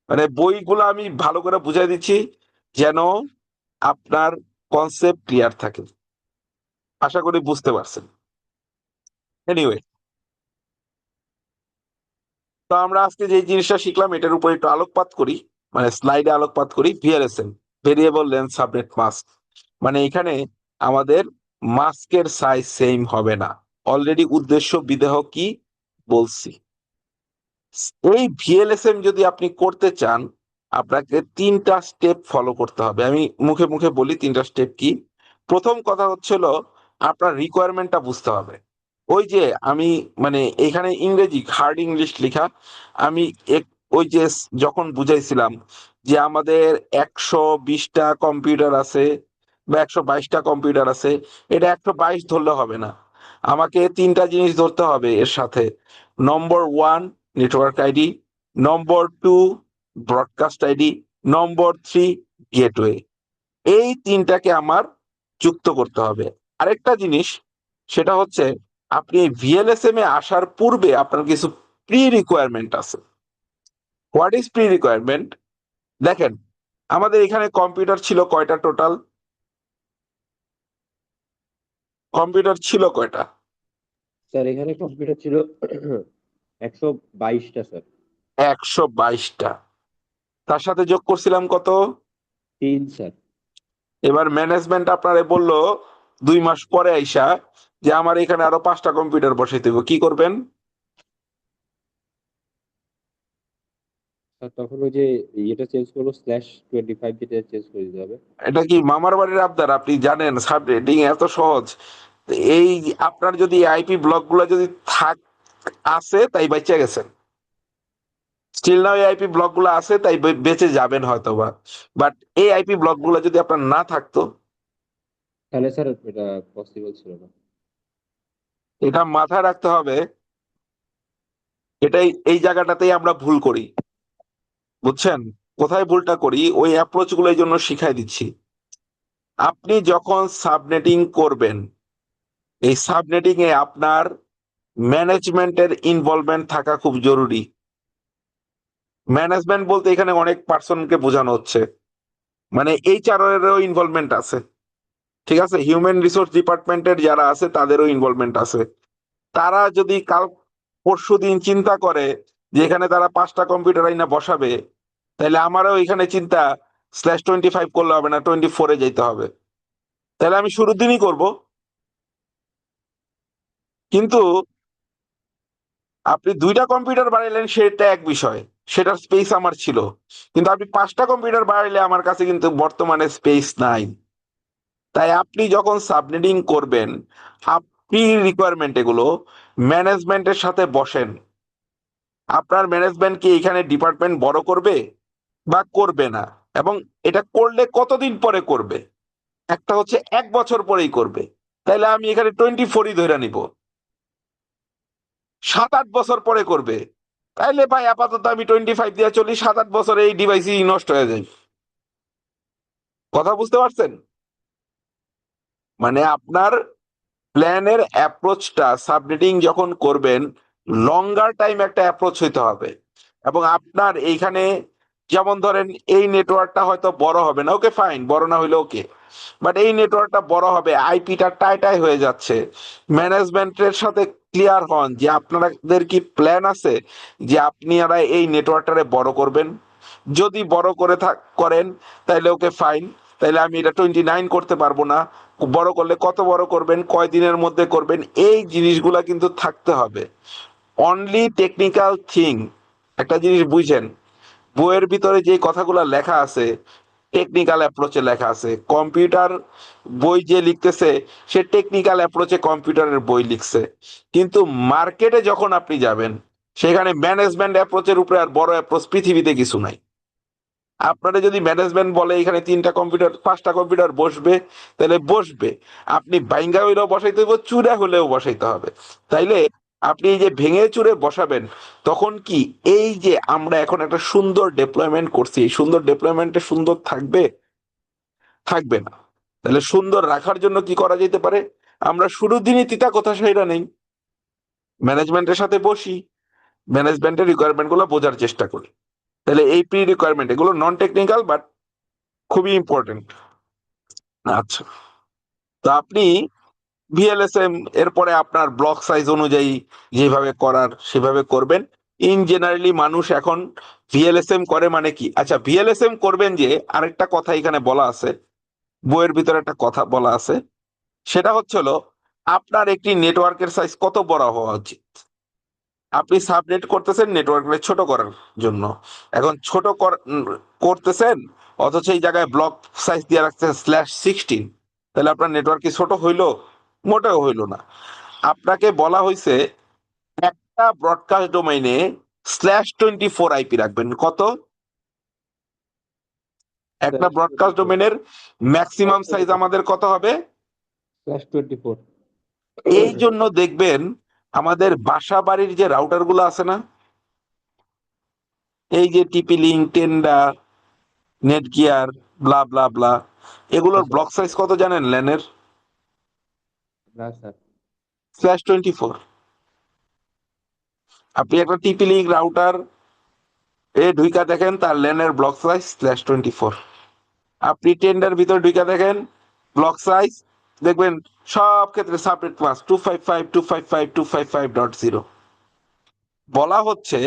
মানে বইগুলো আমি ভালো করে বুঝাই দিচ্ছি, যেন আপনার কনসেপ্ট ক্লিয়ার থাকে। আশা করি বুঝতে পারছেন। এনিওয়ে, তো আমরা আজকে যে জিনিসটা শিখলাম এটার উপর একটু আলোকপাত করি, মানে স্লাইডে আলোকপাত করি। VLSM, variable length subnet mask, মানে এখানে আমাদের মাস্কের সাইজ সেম হবে না। অলরেডি উদ্দেশ্য বিদেহ কি বলছি। এই ভিএলএসএম যদি আপনি করতে চান, আপনাকে 3টা স্টেপ ফলো করতে হবে। আমি মুখে মুখে বলি 3টা স্টেপ কি। প্রথম কথা হচ্ছিল আপনার রিকোয়ারমেন্টটা বুঝতে হবে। ওই যে আমি, মানে এখানে ইংরেজি হার্ড ইংলিশ লেখা, আমি ওই যে যখন বুঝাইছিলাম যে আমাদের 120টা কম্পিউটার আছে বা 122টা কম্পিউটার আছে, এটা 122 ধরলে হবে না, আমাকে 3টা জিনিস ধরতে হবে এর সাথে। নম্বর 1 নেটওয়ার্ক আইডি, নম্বর 2 ব্রডকাস্ট আইডি, নম্বর 3 গেটওয়ে। এই 3টাকে আমার যুক্ত করতে হবে। আরেকটা জিনিস, সেটা হচ্ছে আপনি এই ভিএলএসএম এ আসার পূর্বে আপনার কিছু প্রি রিকোয়ারমেন্ট আছে। What is pre requirement? দেখেন, আমাদের এখানে কম্পিউটার ছিল কয়টা টোটাল? কম্পিউটার ছিল কয়টা? স্যার এখানে কম্পিউটার ছিল 122টা স্যার। 122টা। তার সাথে যোগ করছিলাম কত? 3 স্যার। এবার ম্যানেজমেন্ট আপনারে বললো 2 মাস পরে আইসা যে আমার এখানে আরো 5টা কম্পিউটার বসাইতে হবে, কি করবেন? স্যার তখন ওই যে ইয়েটা চেঞ্জ করবো, /25 যেটা চেঞ্জ করে দিতে হবে। এটা কি মামার বাড়ির আবদার? আপনি জানেন সাবনেটিং এত সহজ? এই আপনার যদি আইপি ব্লক গুলা যদি থাক আছে তাই বেঁচে গেছেন। স্টিল নাও এই আইপি ব্লক গুলো আছে তাই বেঁচে যাবেন হয়তোবা। বাট এই আইপি ব্লক গুলো যদি আপনার না থাকতো, তাহলে স্যার এটা পসিবল ছিল না। এটা মাথায় রাখতে হবে। এটাই এই জায়গাটাতেই আমরা ভুল করি, বুঝছেন? কোথায় ভুলটা করি ওই অ্যাপ্রোচ গুলো এই জন্য শিখাই দিচ্ছি। আপনি যখন সাবনেটিং করবেন, এই সাবনেটিং এ আপনার ম্যানেজমেন্টের ইনভলভমেন্ট থাকা খুব জরুরি। ম্যানেজমেন্ট বলতে এখানে অনেক পার্সনকে বোঝানো হচ্ছে, মানে এইচআর এরও ইনভলভমেন্ট আছে, ঠিক আছে? হিউম্যান রিসোর্স ডিপার্টমেন্টের যারা আছে তাদেরও ইনভলভমেন্ট আছে। তারা যদি কাল পরশু দিন চিন্তা করে যে এখানে তারা 5টা কম্পিউটার আইনা বসাবে, তাহলে আমারও এখানে চিন্তা /25 করলে হবে না, 24-এ যেতে হবে। তাহলে আমি শুরুর দিনই করব। কিন্তু আপনি 2টা কম্পিউটার বাড়াইলেন সেটা এক বিষয়, সেটার স্পেস আমার ছিল। কিন্তু আপনি 5টা কম্পিউটার বাড়াইলে আমার কাছে কিন্তু বর্তমানে স্পেস নাই। তাই আপনি যখন সাবনেটিং করবেন, আপনি রিকোয়ারমেন্ট এগুলো ম্যানেজমেন্টের সাথে বসেন। আপনার ম্যানেজমেন্ট কি এখানে ডিপার্টমেন্ট বড় করবে বা করবে না, এবং এটা করলে কতদিন পরে করবে? একটা হচ্ছে 1 বছর পরেই করবে, তাইলে আমি এখানে 24ই ধরে নিব। 7-8 বছর পরে করবে, তাইলে ভাই আপাতত আমি 25 দিয়ে চলি, 7-8 বছরে এই ডিভাইসই নষ্ট হয়ে যায়। কথা বুঝতে পারছেন? মানে আপনার প্ল্যানের অ্যাপ্রোচটা সাবনেটিং যখন করবেন, লঙ্গার টাইম একটা অ্যাপ্রোচ হইতে হবে। এবং আপনার এইখানে যেমন ধরেন এই নেটওয়ার্কটা হয়তো বড় হবে না, ওকে ফাইন, বড় না হইলে ওকে, বাট এই নেটওয়ার্কটা বড় হবে, আইপিটা টাই হয়ে যাচ্ছে। ম্যানেজমেন্টের সাথে ক্লিয়ার হন যে আপনাদের কি প্ল্যান আছে যে আপনারা এই নেটওয়ার্কটারে বড় করবেন। যদি বড় করেন তাহলে ওকে ফাইন, তাহলে আমি এটা 29 করতে পারবো না। বড় করলে কত বড় করবেন, কয় দিনের মধ্যে করবেন, এই জিনিসগুলা কিন্তু থাকতে হবে। অনলি টেকনিক্যাল থিং, একটা জিনিস বুঝেন, বইয়ের ভিতরে যে কথাগুলো লেখা আছে টেকনিক্যাল অ্যাপ্রোচে লেখা আছে। কম্পিউটার বই যে লিখতেছে সে টেকনিক্যাল অ্যাপ্রোচে কম্পিউটারের বই লিখছে। কিন্তু মার্কেটে যখন আপনি যাবেন, সেখানে ম্যানেজমেন্ট অ্যাপ্রোচের উপরে আর বড় অ্যাপ্রোচ পৃথিবীতে কিছু নাই। আপনারা যদি ম্যানেজমেন্ট বলে এখানে 3টা কম্পিউটার 5টা কম্পিউটার বসবে, তাহলে বসবে। আপনি বাইঙ্গা হইলেও বসাইতে হবে, চূড়া হলেও বসাইতে হবে। তাইলে আপনি এই যে ভেঙে চুরে বসাবেন, তখন কি এই যে আমরা এখন একটা সুন্দর ডেপ্লয়মেন্ট করছি, এই সুন্দর ডেপ্লয়মেন্টে সুন্দর থাকবে? থাকবে না। তাহলে সুন্দর রাখার জন্য কি করা যেতে পারে? আমরা শুরুর দিনই তিতা কথা সেটা নেই, ম্যানেজমেন্টের সাথে বসি, ম্যানেজমেন্টের রিকোয়ারমেন্ট গুলো বোঝার চেষ্টা করি। তাহলে এই প্রি রিকোয়ারমেন্ট এগুলো নন টেকনিক্যাল বাট খুবই ইম্পর্টেন্ট। আচ্ছা, তো আপনি ভিএলএসএম এরপরে আপনার ব্লক সাইজ অনুযায়ী যেভাবে করার সেভাবে করবেন। ইন জেনারেলি মানুষ এখন ভিএলএসএম করে মানে কি, আচ্ছা ভিএলএসএম করবেন যে আরেকটা কথা এখানে বলা আছে, বইয়ের ভিতরে একটা কথা বলা আছে, সেটা হচ্ছিল আপনার একটি নেটওয়ার্কের সাইজ কত বড় হওয়া উচিত। আপনি সাবনেট করতেছেন নেটওয়ার্ককে ছোট করার জন্য, এখন করতেছেন অথচ এই জায়গায় ব্লক সাইজ দিয়ে রাখছেন /16, তাহলে আপনার নেটওয়ার্ক কি ছোট হইলো? মোটেও হইলো না। আপনাকে বলা হয়েছে একটা ব্রডকাস্ট ডোমেইনে /24 আইপি রাখবেন। কত? একটা ব্রডকাস্ট ডোমেইনের ম্যাক্সিমাম সাইজ আমাদের কত হবে? /24। এই জন্য দেখবেন আমাদের বাসা বাড়ির যে রাউটার গুলো আছে না, এই যে টিপি লিঙ্ক, টেন্ডা, নেটগিয়ার, ব্লা ব্লা ব্লা, এগুলোর ব্লক সাইজ কত জানেন ল্যানের? না স্যার। /24। আপনি একটা টিপি লিঙ্ক রাউটার ঢুইকা দেখেন তার ল্যানের ব্লক সাইজ /24। আপনি টেন্ডার ভিতর ঢুইকা দেখেন ব্লক সাইজ, দেখবেন সব ক্ষেত্রে সাবনেট মাস্ক 255.255.255.0। বলা হচ্ছে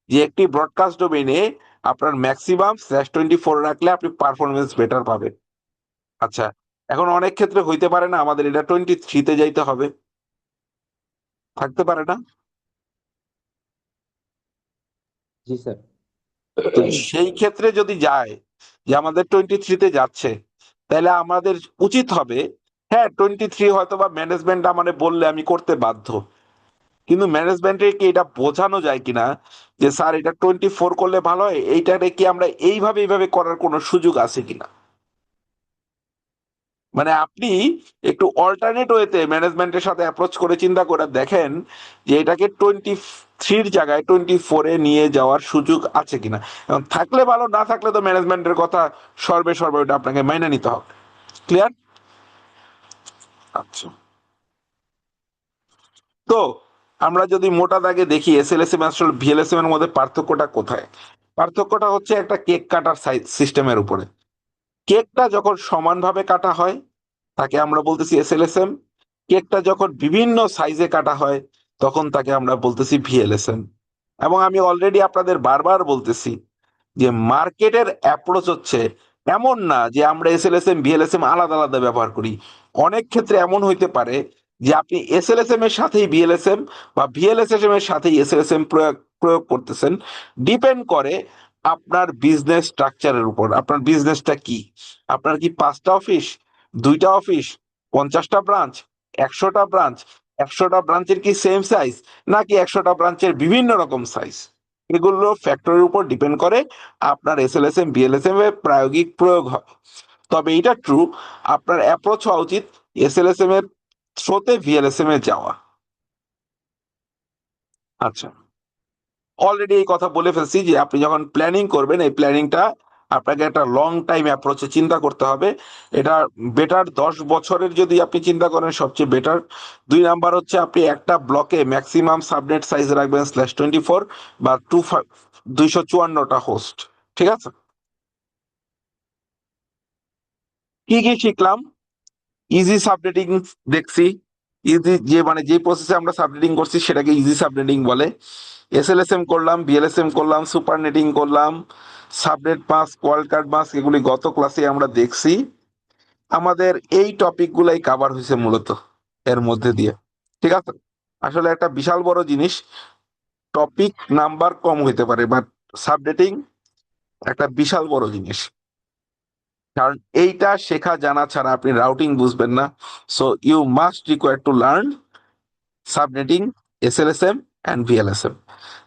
যে একটি ব্রডকাস্ট ডোমেইনে আপনার ম্যাক্সিমাম /24 রাখলে আপনি পারফরমেন্স বেটার পাবেন। আচ্ছা, এখন অনেক ক্ষেত্রে হইতে পারে না আমাদের এটা 23-তে যাইতে হবে, থাকতে পারে না? জি স্যার। তো সেই ক্ষেত্রে যদি যায় যে আমাদের 23-তে যাচ্ছে, তাহলে আমাদের উচিত হবে, হ্যাঁ 23 হয়তো বা ম্যানেজমেন্ট আমাদের বললে আমি করতে বাধ্য, কিন্তু ম্যানেজমেন্টের কি এটা বোঝানো যায় কিনা যে স্যার এটা 24 করলে ভালো হয়, এইটাকে কি আমরা এইভাবে করার কোনো সুযোগ আছে কিনা। মানে আপনি একটু অল্টারনেট ওয়েতে ম্যানেজমেন্টের সাথে অ্যাপ্রোচ করে চিন্তা করে দেখেন যে এটাকে 23-র জায়গায় 24-এ নিয়ে যাওয়ার সুযোগ আছে কিনা, এবং থাকলে ভালো, না থাকলে তো ম্যানেজমেন্টের কথা সর্বে ওটা আপনাকে মাইনে নিতে হবে। ক্লিয়ার? আচ্ছা, তো আমরা যদি মোটা দাগে দেখি এসএলএসএম আসলে ভিএলএসএম এর মধ্যে পার্থক্যটা কোথায়? পার্থক্যটা হচ্ছে একটা কেক কাটার সাইজ সিস্টেমের উপরে। কেকটা যখন সমানভাবে কাটা হয় তাকে আমরা বলতেছি এসএলএসএম। কেকটা যখন বিভিন্ন সাইজে কাটা হয় তখন তাকে আমরা বলতেছি ভিএলএসএম। এবং আমি অলরেডি আপনাদের বারবার বলতেছি যে মার্কেটের অ্যাপ্রোচ হচ্ছে এমন না যে আমরা এসএলএসএম ভিএলএসএম আলাদা আলাদা ব্যবহার করি। অনেক ক্ষেত্রে এমন হইতে পারে যে আপনি এসএলএসএম এর সাথেই ভিএলএসএম বা ভিএলএসএম এর সাথেই এসএলএসএম প্রয়োগ করতেছেন। ডিপেন্ড করে আপনার বিজনেস স্ট্রাকচারের উপর, আপনার বিজনেসটা কি। আপনার কি 5টা অফিস, 2টা অফিস, 50টা ব্রাঞ্চ, 100টা ব্রাঞ্চ, 100টা ব্রাঞ্চের কি সেম সাইজ, নাকি 100টা ব্রাঞ্চের বিভিন্ন রকম সাইজ? এগুলো ফ্যাক্টরের উপর ডিপেন্ড করে আপনার এসএলএসএম ভিএলএসএম এর প্রায়োগিক প্রয়োগ হয়। তবে এটা ট্রু, আপনার অ্যাপ্রোচ হওয়া উচিত এসএলএসএম এর থ্রোতে ভিএলএসএম এ যাওয়া। আচ্ছা, অলরেডি এই কথা বলে ফেলছি যে আপনি যখন প্ল্যানিং করবেন এই প্ল্যানিংটা আপনাকে একটা লং টাইম অ্যাপ্রোচে চিন্তা করতে হবে। এটা বেটার 10 বছরের যদি আপনি চিন্তা করেন সবচেয়ে বেটার। 2 নাম্বার হচ্ছে আপনি একটা ব্লকে ম্যাক্সিমাম সাবনেট সাইজ রাখবেন /24 বা 254টা হোস্ট। ঠিক আছে? কি কি শিখলাম? ইজি সাবনেটিং দেখছি, ইজি যে মানে যে প্রসেসে আমরা সাবনেটিং করছি সেটাকে ইজি সাবনেটিং বলে। এসএলএসএম করলাম, ভিএলএসএম করলাম, সুপার নেটিং করলাম, subnet mask, world card mask, এগুলি গত ক্লাসে আমরা দেখছি। আমাদের এই টপিক গুলাই কাভার হয়েছে মূলত এর মধ্যে দিয়ে। ঠিক আছে? আসলে একটা বিশাল বড় জিনিস, টপিক নাম্বার কম হইতে পারে বাট সাবনেটিং একটা বিশাল বড় জিনিস, কারণ এইটা শেখা জানা ছাড়া আপনি রাউটিং বুঝবেন না। So you must require to learn subnetting, SLSM and VLSM.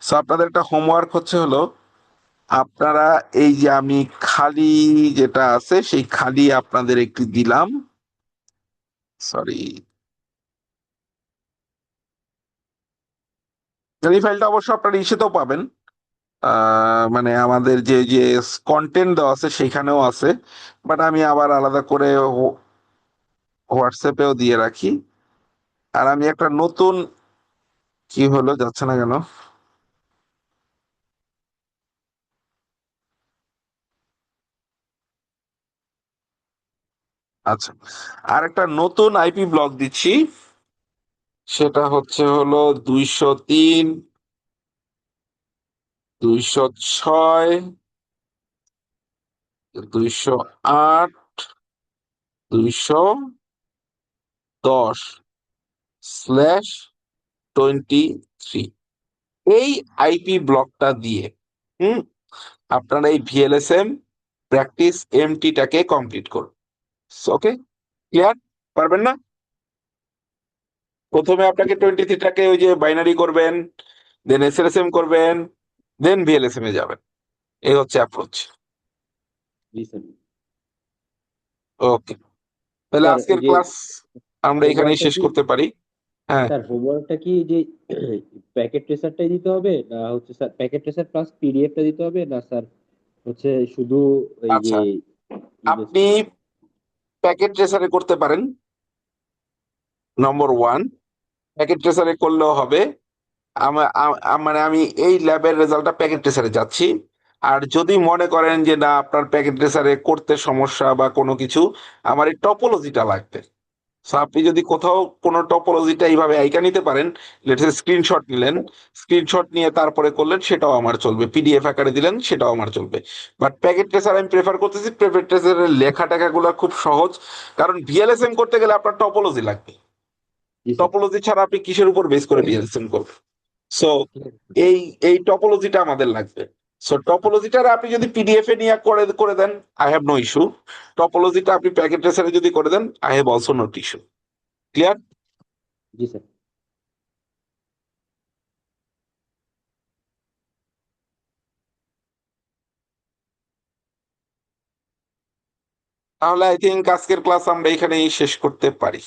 So আপনাদের একটা হোমওয়ার্ক হচ্ছে হলো আপনারা এই যে আমি খালি যেটা আছে সেই খালি আপনাদের একটি দিলাম, সরি, এই ফাইলটা অবশ্য আপনারা ইসেতেও পাবেন, মানে আমাদের যে যে কন্টেন্ট দেওয়া আছে সেখানেও আছে, বাট আমি আবার আলাদা করে হোয়াটসঅ্যাপেও দিয়ে রাখি। আর আমি একটা নতুন, কি হলো যাচ্ছে না কেন, আচ্ছা, আর একটা নতুন আইপি ব্লক দিচ্ছি, সেটা হলো 203, 206, 208, 210/23। এই আইপি ব্লকটা দিয়ে হুম আপনারা এই ভিএলএসএম প্র্যাকটিস এমটিটাকে কমপ্লিট করুন। ওকে, ক্লিয়ার? পারবেন না? প্রথমে আপনাকে 23টাকে ওই যে বাইনারি করবেন, দেন এসএলএসএম করবেন, দেন ভিএলএসএম এ যাবেন। এই হচ্ছে অ্যাপ্রোচ। জি স্যার। ওকে, তাহলে স্যার আজকের এই যে ক্লাস আমরা এখানেই হোমওয়ার্কটা শেষ কি করতে পারি। হ্যাঁ, স্যার, হোমওয়ার্কটা কি যে প্যাকেট ট্রেসারটাই দিতে হবে, না হচ্ছে স্যার প্যাকেট ট্রেসার প্লাস পিডিএফটা দিতে হবে, না স্যার হচ্ছে শুধু এই যে আচ্ছা, আপনি প্যাকেট ট্রেসারে করতে পারেন, নম্বর 1। প্যাকেট ট্রেসারে করলেও হবে। মানে আমি এই ল্যাবের রেজাল্টটা প্যাকেট ট্রেসারে যাচ্ছি। আর যদি মনে করেন যে না আপনার প্যাকেট ট্রেসারে করতে সমস্যা বা কোনো কিছু, আমার এই টপোলজিটা লাগবে। সো আপনি যদি কোথাও কোনো টপোলজিটা এইভাবে আইকা নিতে পারেন, লেটস স্ক্রিনশট নিলেন, স্ক্রিনশট নিয়ে তারপরে করলেন, সেটাও আমার চলবে। পিডিএফ আকারে দিলেন, সেটাও আমার চলবে। বাট প্যাকেট ট্রেসার আমি প্রেফার করতেছি। প্যাকেট ট্রেসারের লেখা টেখাগুলো খুব সহজ, কারণ ভিএলএসএম করতে গেলে আপনার টপোলজি লাগবে। জি স্যার। টপোলজি ছাড়া আপনি কিসের উপর বেস করে ভিএলএসএম করবেন? সো ঠিক আছে। এই এই টপোলজিটা আমাদের লাগবে। সো টপোলজিটা আপনি যদি পিডিএফ এ নিয়ে করে করে দেন, আই হ্যাভ নো ইস্যু। টপোলজিটা আপনি প্যাকেট ট্রেসারে যদি করে দেন, I have also no issue. Clear? জি স্যার। তাহলে আই থিঙ্ক আজকের ক্লাস আমরা এখানেই শেষ করতে পারি।